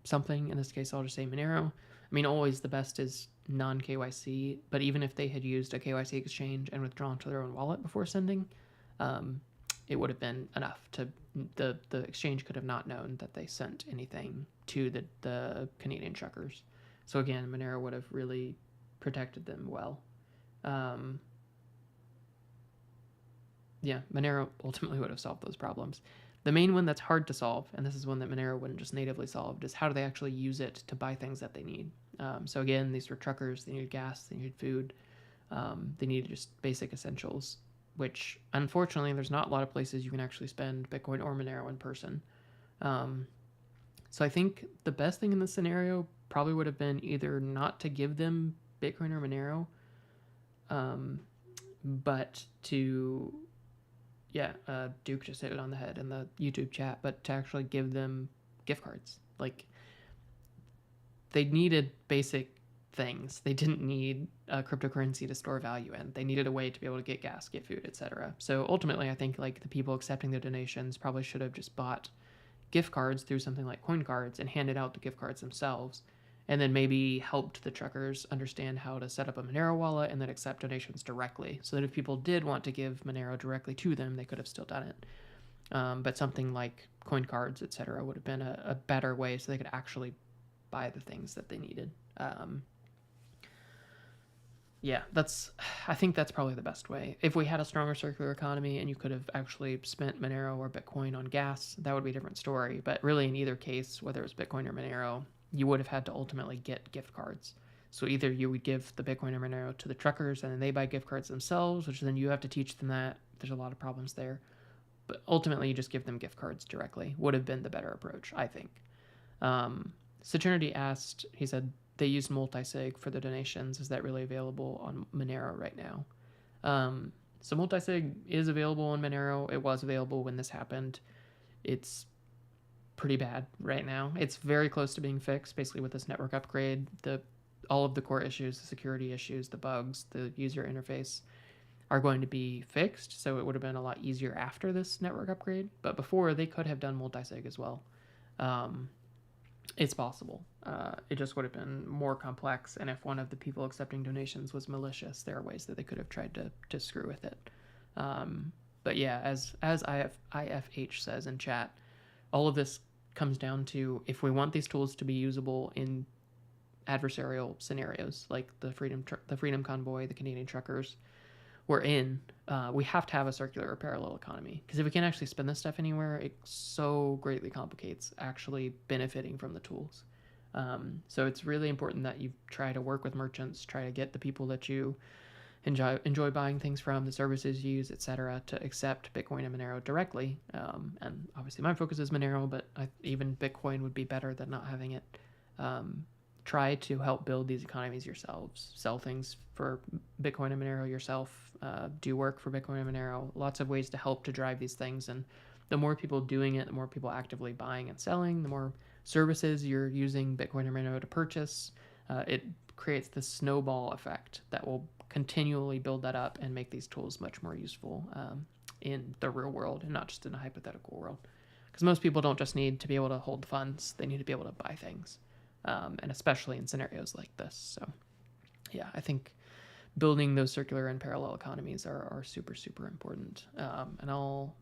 A: something, in this case, I'll just say Monero. I mean, always the best is non-KYC, but even if they had used a KYC exchange and withdrawn to their own wallet before sending, it would have been enough to the exchange could have not known that they sent anything to the Canadian truckers. So again, Monero would have really protected them well. Monero ultimately would have solved those problems. The main one that's hard to solve, and this is one that Monero wouldn't just natively solve, is how do they actually use it to buy things that they need. So again, these were truckers. They needed gas. They needed food. They needed just basic essentials, which unfortunately there's not a lot of places you can actually spend Bitcoin or Monero in person. So I think the best thing in this scenario probably would have been either not to give them Bitcoin or Monero, but to... Duke just hit it on the head in the YouTube chat, but to actually give them gift cards. Like, they needed basic things. They didn't need a cryptocurrency to store value in. They needed a way to be able to get gas, get food, etc. So ultimately, I think like the people accepting the donations probably should have just bought gift cards through something like coin cards and handed out the gift cards themselves, and then maybe helped the truckers understand how to set up a Monero wallet and then accept donations directly, so that if people did want to give Monero directly to them, they could have still done it. But something like coin cards, etc., would have been a better way, so they could actually buy the things that they needed. I think that's probably the best way. If we had a stronger circular economy and you could have actually spent Monero or Bitcoin on gas, that would be a different story. But really, in either case, whether it was Bitcoin or Monero, you would have had to ultimately get gift cards. So either you would give the Bitcoin or Monero to the truckers and then they buy gift cards themselves, which then you have to teach them that. There's a lot of problems there. But ultimately, you just give them gift cards directly. Would have been the better approach, I think. Saturnity asked, he said, they use multi-sig for the donations. Is that really available on Monero right now? So multisig is available in Monero. It was available when this happened. It's pretty bad right now. It's very close to being fixed, basically with this network upgrade. All of the core issues, the security issues, the bugs, the user interface are going to be fixed. So it would have been a lot easier after this network upgrade. But before, they could have done multisig as well. It's possible. It just would have been more complex. And if one of the people accepting donations was malicious, there are ways that they could have tried to screw with it. But yeah, as IFH says in chat, all of this comes down to if we want these tools to be usable in adversarial scenarios like the Freedom Convoy, the Canadian truckers we're in, we have to have a circular or parallel economy, because if we can't actually spend this stuff anywhere, it so greatly complicates actually benefiting from the tools. So it's really important that you try to work with merchants, try to get the people that you enjoy buying things from, the services you use, etc., to accept Bitcoin and Monero directly. And obviously my focus is Monero, but even Bitcoin would be better than not having it. Try to help build these economies yourselves. Sell things for Bitcoin and Monero yourself. Do work for Bitcoin and Monero. Lots of ways to help to drive these things. And the more people doing it, the more people actively buying and selling, the more services you're using Bitcoin and Monero to purchase. It creates this snowball effect that will continually build that up and make these tools much more useful in the real world and not just in a hypothetical world. Because most people don't just need to be able to hold funds, they need to be able to buy things. And especially in scenarios like this. So yeah, I think building those circular and parallel economies are super, super important. And I'll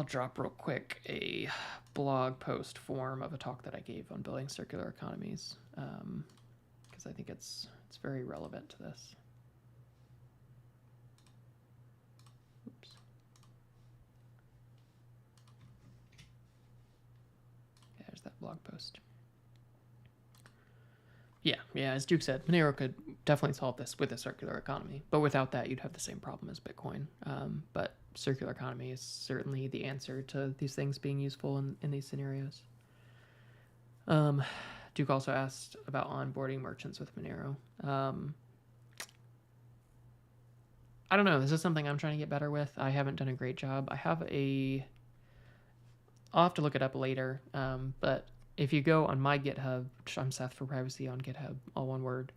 A: drop real quick a blog post form of a talk that I gave on building circular economies, because I think it's very relevant to this. Oops. There's that blog post. Yeah, as Duke said, Monero could definitely solve this with a circular economy, but without that, you'd have the same problem as Bitcoin. But circular economy is certainly the answer to these things being useful in these scenarios. Duke also asked about onboarding merchants with Monero. I don't know. This is something I'm trying to get better with. I haven't done a great job. I'll have to look it up later, but if you go on my GitHub, which I'm Seth For Privacy on GitHub, all one word,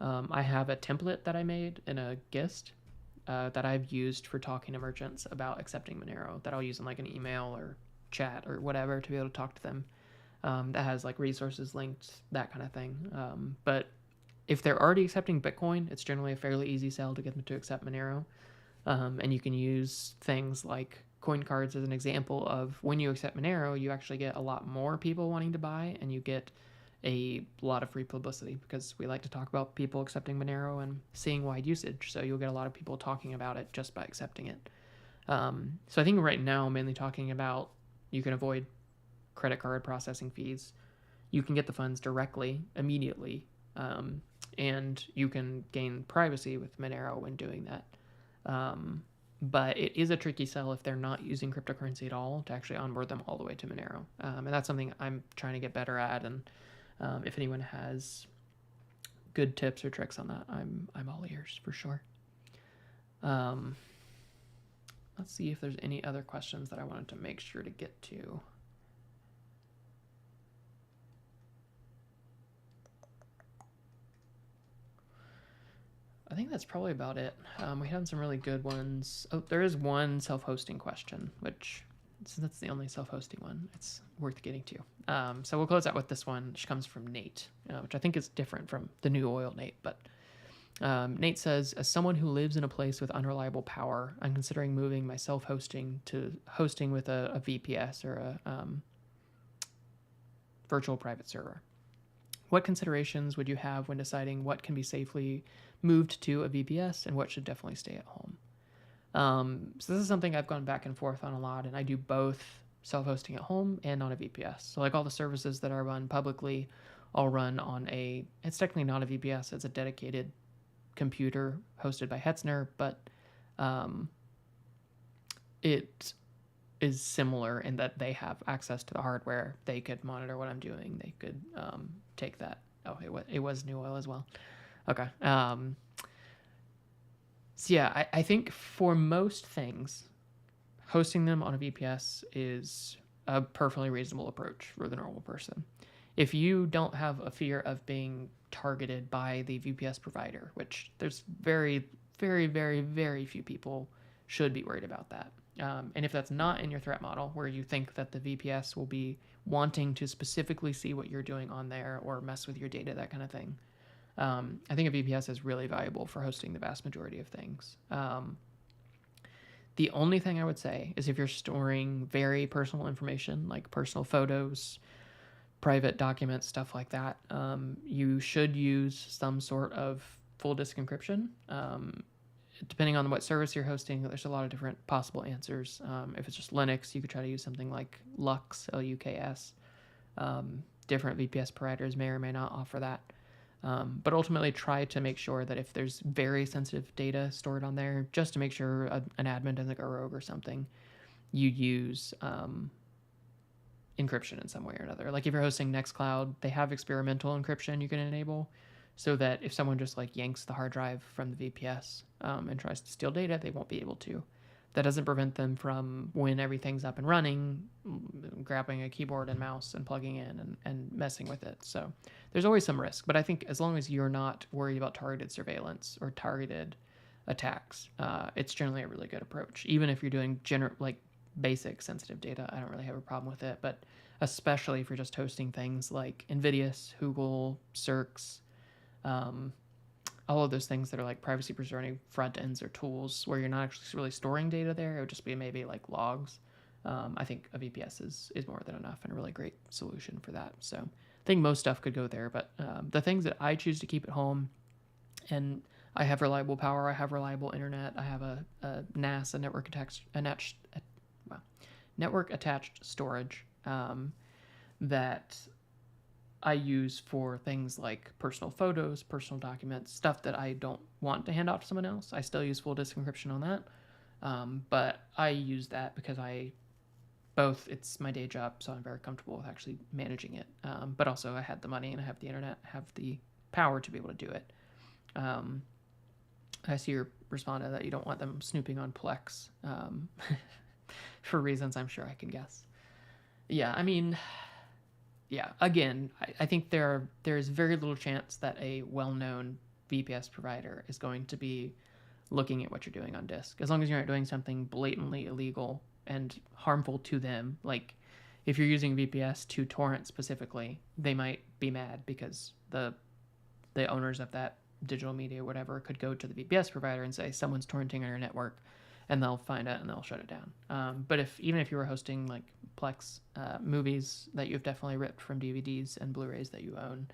A: I have a template that I made in a GIST that I've used for talking to merchants about accepting Monero, that I'll use in like an email or chat or whatever to be able to talk to them. That has like resources linked, that kind of thing. But if they're already accepting Bitcoin, it's generally a fairly easy sell to get them to accept Monero. And you can use things like coin cards as an example of when you accept Monero, you actually get a lot more people wanting to buy, and you get a lot of free publicity, because we like to talk about people accepting Monero and seeing wide usage. So you'll get a lot of people talking about it just by accepting it. So I think right now I'm mainly talking about you can avoid credit card processing fees. You can get the funds directly, immediately, and you can gain privacy with Monero when doing that. But it is a tricky sell if they're not using cryptocurrency at all to actually onboard them all the way to Monero. And that's something I'm trying to get better at. And if anyone has good tips or tricks on that, I'm all ears for sure. Let's see if there's any other questions that I wanted to make sure to get to. I think that's probably about it. We had some really good ones. Oh, there is one self-hosting question, which, since that's the only self-hosting one, it's worth getting to. So we'll close out with this one, which comes from Nate, which I think is different from the New Oil Nate. But Nate says, as someone who lives in a place with unreliable power, I'm considering moving my self-hosting to hosting with a VPS or a virtual private server. What considerations would you have when deciding what can be safely moved to a VPS and what should definitely stay at home? So this is something I've gone back and forth on a lot, and I do both self-hosting at home and on a VPS. So like all the services that I run publicly, I'll run on it's technically not a VPS, it's a dedicated computer hosted by Hetzner, but it is similar in that they have access to the hardware. They could monitor what I'm doing. They could take that. Oh, it was New Oil as well. Okay. So yeah, I think for most things, hosting them on a VPS is a perfectly reasonable approach for the normal person. If you don't have a fear of being targeted by the VPS provider, which there's very, very, very, very few people should be worried about that. And if that's not in your threat model, where you think that the VPS will be wanting to specifically see what you're doing on there or mess with your data, that kind of thing, I think a VPS is really valuable for hosting the vast majority of things. The only thing I would say is if you're storing very personal information, like personal photos, private documents, stuff like that, you should use some sort of full disk encryption. Depending on what service you're hosting, there's a lot of different possible answers. If it's just Linux, you could try to use something like Lux, Luks. Different VPS providers may or may not offer that. But ultimately try to make sure that if there's very sensitive data stored on there, just to make sure an admin doesn't go rogue or something, you use encryption in some way or another. Like if you're hosting Nextcloud, they have experimental encryption you can enable so that if someone just like yanks the hard drive from the VPS and tries to steal data, they won't be able to. That doesn't prevent them from, when everything's up and running, grabbing a keyboard and mouse and plugging in and messing with it. So there's always some risk. But I think as long as you're not worried about targeted surveillance or targeted attacks, it's generally a really good approach. Even if you're doing basic sensitive data, I don't really have a problem with it. But especially if you're just hosting things like Nvidius, Google, Cirx, all of those things that are like privacy preserving front ends or tools where you're not actually really storing data there. It would just be maybe like logs. I think a VPS is more than enough and a really great solution for that. So I think most stuff could go there, but the things that I choose to keep at home, and I have reliable power, I have reliable internet, I have a NAS, a network attached storage that I use for things like personal photos, personal documents, stuff that I don't want to hand off to someone else. I still use full disk encryption on that. But I use that because it's my day job, so I'm very comfortable with actually managing it. But also I had the money and I have the internet, I have the power to be able to do it. I see your response that you don't want them snooping on Plex for reasons I'm sure I can guess. Yeah, I mean... Yeah, again, I think there's very little chance that a well-known VPS provider is going to be looking at what you're doing on disk. As long as you're not doing something blatantly illegal and harmful to them, like if you're using VPS to torrent specifically, they might be mad because the owners of that digital media or whatever could go to the VPS provider and say someone's torrenting on your network, and they'll find it and they'll shut it down. But even if you were hosting like Plex movies that you've definitely ripped from DVDs and Blu-rays that you own,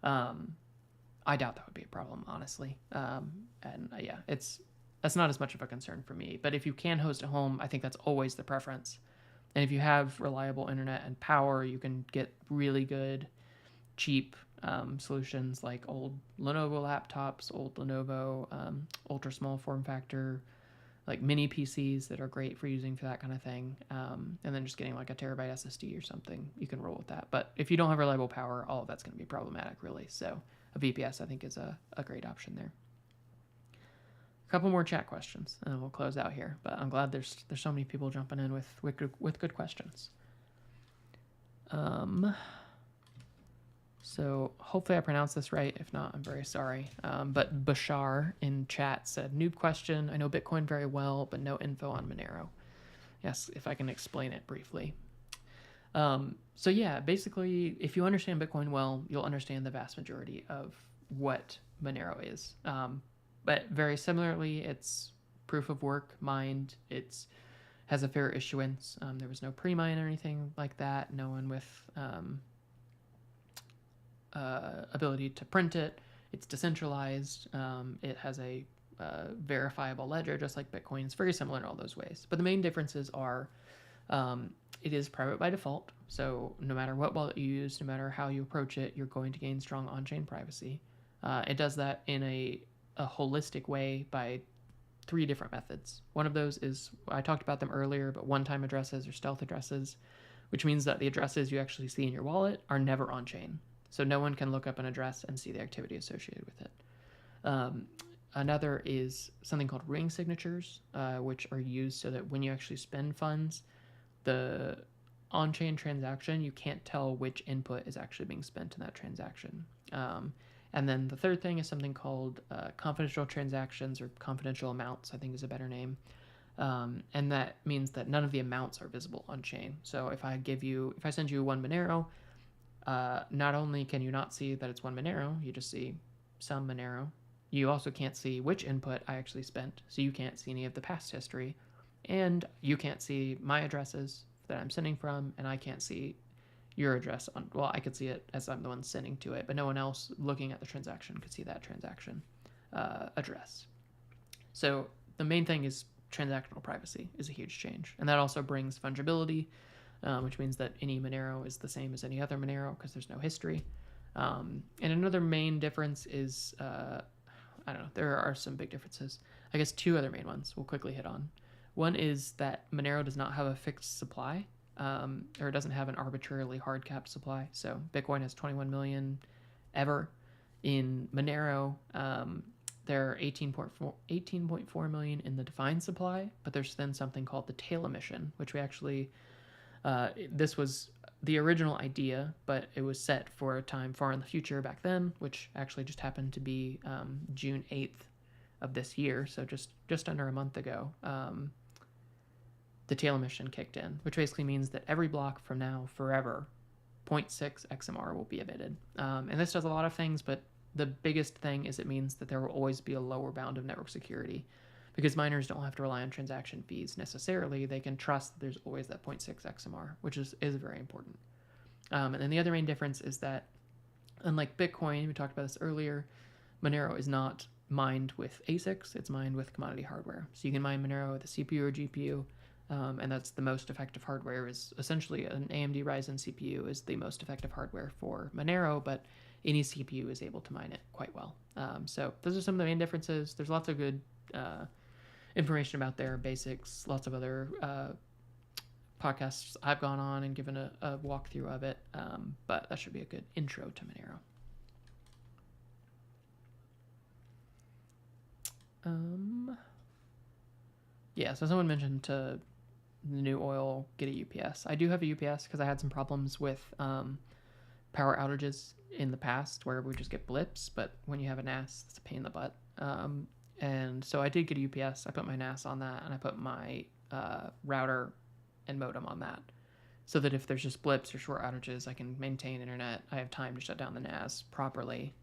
A: I doubt that would be a problem, honestly. Yeah, that's not as much of a concern for me. But if you can host at home, I think that's always the preference. And if you have reliable internet and power, you can get really good, cheap solutions like old Lenovo laptops, old Lenovo ultra small form factor, like mini PCs that are great for using for that kind of thing. And then just getting like a terabyte SSD or something, you can roll with that. But if you don't have reliable power, all of that's going to be problematic, really. So a VPS, I think, is a great option there. A couple more chat questions, and then we'll close out here. But I'm glad there's so many people jumping in with good questions. So hopefully I pronounced this right. If not, I'm very sorry. But Bashar in chat said, noob question. I know Bitcoin very well, but no info on Monero. Yes, if I can explain it briefly. So yeah, basically, if you understand Bitcoin well, you'll understand the vast majority of what Monero is. But very similarly, it's proof of work mined. It's has a fair issuance. There was no pre-mine or anything like that. No one with... ability to print it. It's decentralized. It has a verifiable ledger, just like Bitcoin. It's very similar in all those ways. But the main differences are it is private by default. So no matter what wallet you use, no matter how you approach it, you're going to gain strong on-chain privacy. It does that in a holistic way by 3 different methods. One of those is, I talked about them earlier, but one-time addresses or stealth addresses, which means that the addresses you actually see in your wallet are never on-chain. So no one can look up an address and see the activity associated with it. Another is something called ring signatures, which are used so that when you actually spend funds, the on-chain transaction, you can't tell which input is actually being spent in that transaction. And then the third thing is something called confidential transactions, or confidential amounts, I think is a better name. And that means that none of the amounts are visible on chain. So if I send you 1 Monero, not only can you not see that it's 1 Monero, you just see some Monero. You also can't see which input I actually spent, so you can't see any of the past history. And you can't see my addresses that I'm sending from, and I can't see your address I could see it as I'm the one sending to it, but no one else looking at the transaction could see that transaction address. So the main thing is transactional privacy is a huge change, and that also brings fungibility, which means that any Monero is the same as any other Monero because there's no history. And another main difference is, I don't know, there are some big differences. I guess 2 other main ones we'll quickly hit on. One is that Monero does not have a fixed supply, or it doesn't have an arbitrarily hard-capped supply. So Bitcoin has 21 million ever. In Monero, there are 18.4 million in the defined supply, but there's then something called the tail emission, which we actually, this was the original idea, but it was set for a time far in the future back then, which actually just happened to be June 8th of this year, so just under a month ago. The tail emission kicked in, which basically means that every block from now forever, 0.6 XMR will be emitted. And this does a lot of things, but the biggest thing is it means that there will always be a lower bound of network security, because miners don't have to rely on transaction fees necessarily. They can trust that there's always that 0.6 XMR, which is very important. And then the other main difference is that, unlike Bitcoin, we talked about this earlier, Monero is not mined with ASICs, it's mined with commodity hardware. So you can mine Monero with a CPU or GPU, and that's the most effective hardware. Is essentially an AMD Ryzen CPU is the most effective hardware for Monero, but any CPU is able to mine it quite well. So those are some of the main differences. There's lots of good information about their basics, lots of other podcasts I've gone on and given a walkthrough of it, but that should be a good intro to Monero. Yeah, so someone mentioned to the new oil get a UPS. I do have a UPS because I had some problems with power outages in the past where we just get blips, but when you have a NAS, it's a pain in the butt. And so I did get a UPS. I put my NAS on that, and I put my router and modem on that, so that if there's just blips or short outages, I can maintain internet. I have time to shut down the NAS properly,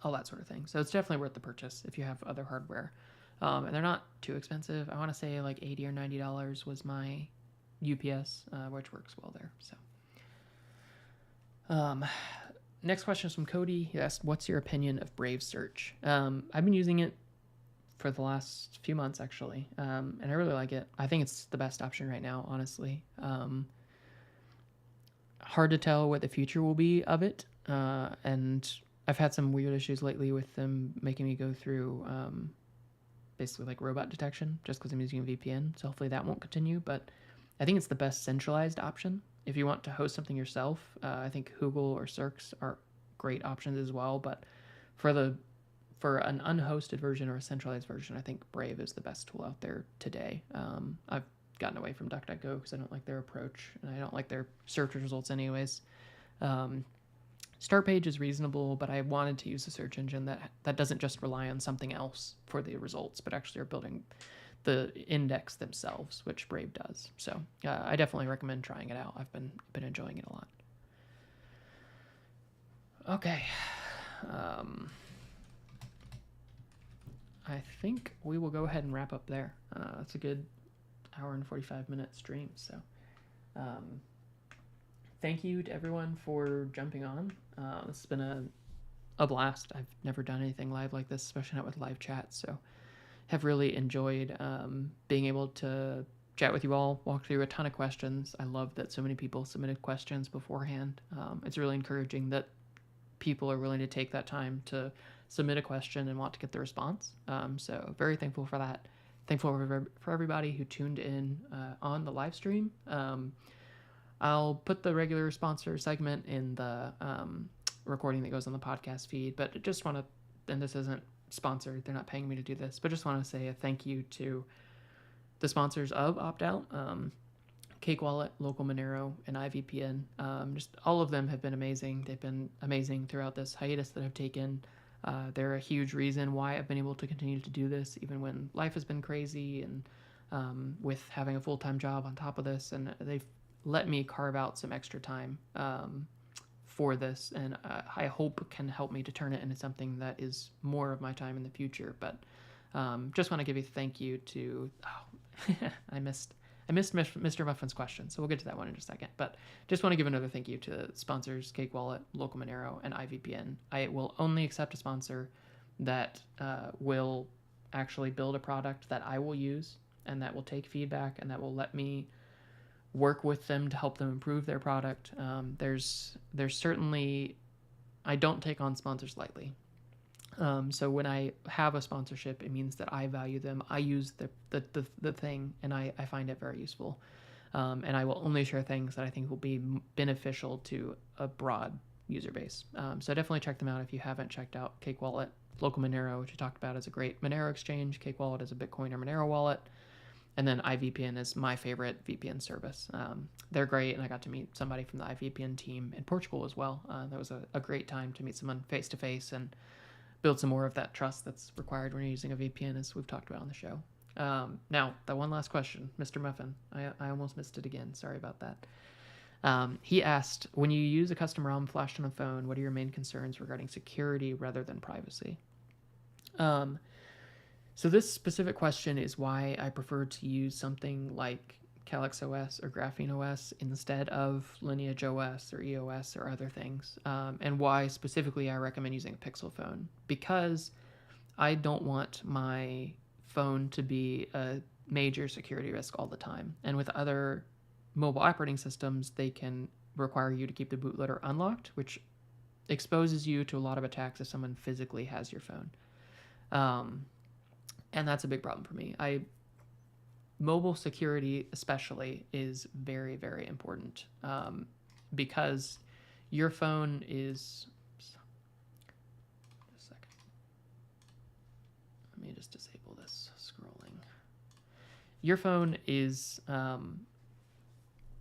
A: all that sort of thing. So it's definitely worth the purchase if you have other hardware. And they're not too expensive. I want to say like $80 or $90 was my UPS, which works well there. So, next question is from Cody. He asked, "What's your opinion of Brave Search?" I've been using it for the last few months, actually, and I really like it. I think it's the best option right now, honestly. Hard to tell what the future will be of it, and I've had some weird issues lately with them making me go through basically like robot detection just because I'm using a VPN, so hopefully that won't continue. But I think it's the best centralized option. If you want to host something yourself, I think Google or Cirx are great options as well, but for an unhosted version or a centralized version, I think Brave is the best tool out there today. I've gotten away from DuckDuckGo because I don't like their approach, and I don't like their search results anyways. Start page is reasonable, but I wanted to use a search engine that doesn't just rely on something else for the results, but actually are building the index themselves, which Brave does. So I definitely recommend trying it out. I've been enjoying it a lot. Okay. I think we will go ahead and wrap up there. It's a good hour and 45-minute stream. So thank you to everyone for jumping on. This has been a blast. I've never done anything live like this, especially not with live chat. So have really enjoyed being able to chat with you all, walk through a ton of questions. I love that so many people submitted questions beforehand. It's really encouraging that people are willing to take that time to submit a question and want to get the response. So very thankful for that. Thankful for everybody who tuned in on the live stream. I'll put the regular sponsor segment in the recording that goes on the podcast feed, but I just want to, and this isn't sponsored. They're not paying me to do this, but just want to say a thank you to the sponsors of Opt Out, Cake Wallet, Local Monero, and iVPN. Just all of them have been amazing. They've been amazing throughout this hiatus that I've taken. They're a huge reason why I've been able to continue to do this, even when life has been crazy and with having a full-time job on top of this. And they've let me carve out some extra time for this, and I hope can help me to turn it into something that is more of my time in the future. But just want to give a thank you to, I missed Mr. Muffin's question, so we'll get to that one in just a second. But just want to give another thank you to sponsors Cake Wallet, Local Monero, and iVPN. I will only accept a sponsor that will actually build a product that I will use and that will take feedback and that will let me work with them to help them improve their product. There's certainly, I don't take on sponsors lightly. So when I have a sponsorship, it means that I value them. I use the thing, and I find it very useful. And I will only share things that I think will be beneficial to a broad user base. So definitely check them out if you haven't checked out Cake Wallet. Local Monero, which we talked about, is a great Monero exchange. Cake Wallet is a Bitcoin or Monero wallet. And then iVPN is my favorite VPN service. They're great, and I got to meet somebody from the iVPN team in Portugal as well. That was a great time to meet someone face-to-face and build some more of that trust that's required when you're using a VPN, as we've talked about on the show. Now, that one last question, Mr. Muffin. I almost missed it again. Sorry about that. He asked, when you use a custom ROM flashed on a phone, what are your main concerns regarding security rather than privacy? So this specific question is why I prefer to use something like Calyx OS or Graphene OS instead of Lineage OS or EOS or other things, and why specifically I recommend using a Pixel phone, because I don't want my phone to be a major security risk all the time. And with other mobile operating systems, they can require you to keep the bootloader unlocked, which exposes you to a lot of attacks if someone physically has your phone. And that's a big problem for me. Mobile security especially is very, very important, because your phone is, just a second, let me just disable this scrolling. Your phone is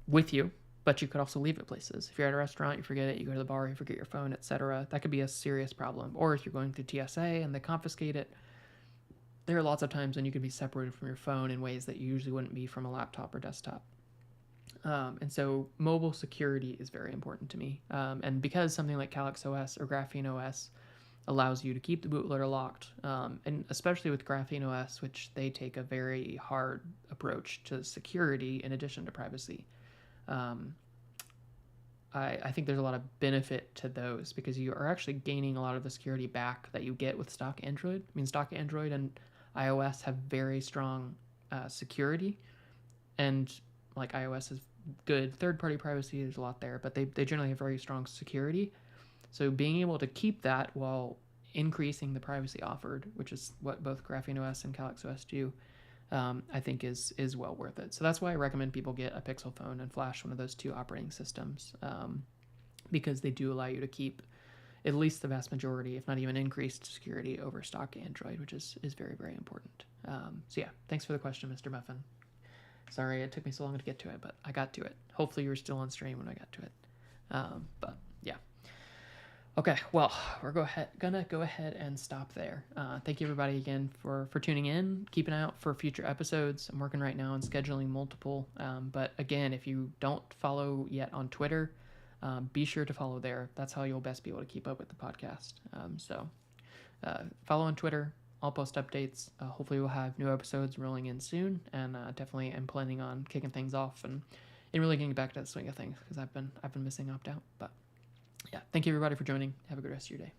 A: with you, but you could also leave it places. If you're at a restaurant, you forget it, you go to the bar, you forget your phone, etc. That could be a serious problem. Or if you're going through TSA and they confiscate it, there are lots of times when you can be separated from your phone in ways that you usually wouldn't be from a laptop or desktop. And so mobile security is very important to me. And because something like Calyx OS or Graphene OS allows you to keep the bootloader locked, and especially with Graphene OS, which they take a very hard approach to security in addition to privacy, I think there's a lot of benefit to those, because you are actually gaining a lot of the security back that you get with stock Android. I mean, stock Android and iOS have very strong security, and like iOS is good third-party privacy, there's a lot there, but they generally have very strong security. So being able to keep that while increasing the privacy offered, which is what both Graphene OS and Calyx OS do, I think is well worth it. So that's why I recommend people get a Pixel phone and flash one of those two operating systems, because they do allow you to keep at least the vast majority, if not even increased security over stock Android, which is very, very important. So yeah, thanks for the question, Mr. Muffin. Sorry it took me so long to get to it, but I got to it. Hopefully you were still on stream when I got to it. But yeah. Okay, well, we're gonna go ahead and stop there. Thank you everybody again for tuning in. Keep an eye out for future episodes. I'm working right now on scheduling multiple. But again, if you don't follow yet on Twitter, be sure to follow there. That's how you'll best be able to keep up with the podcast. So follow on Twitter. I'll post updates. Hopefully we'll have new episodes rolling in soon, and definitely am planning on kicking things off and really getting back to the swing of things, because I've been missing Opt Out. But yeah, thank you everybody for joining. Have a good rest of your day.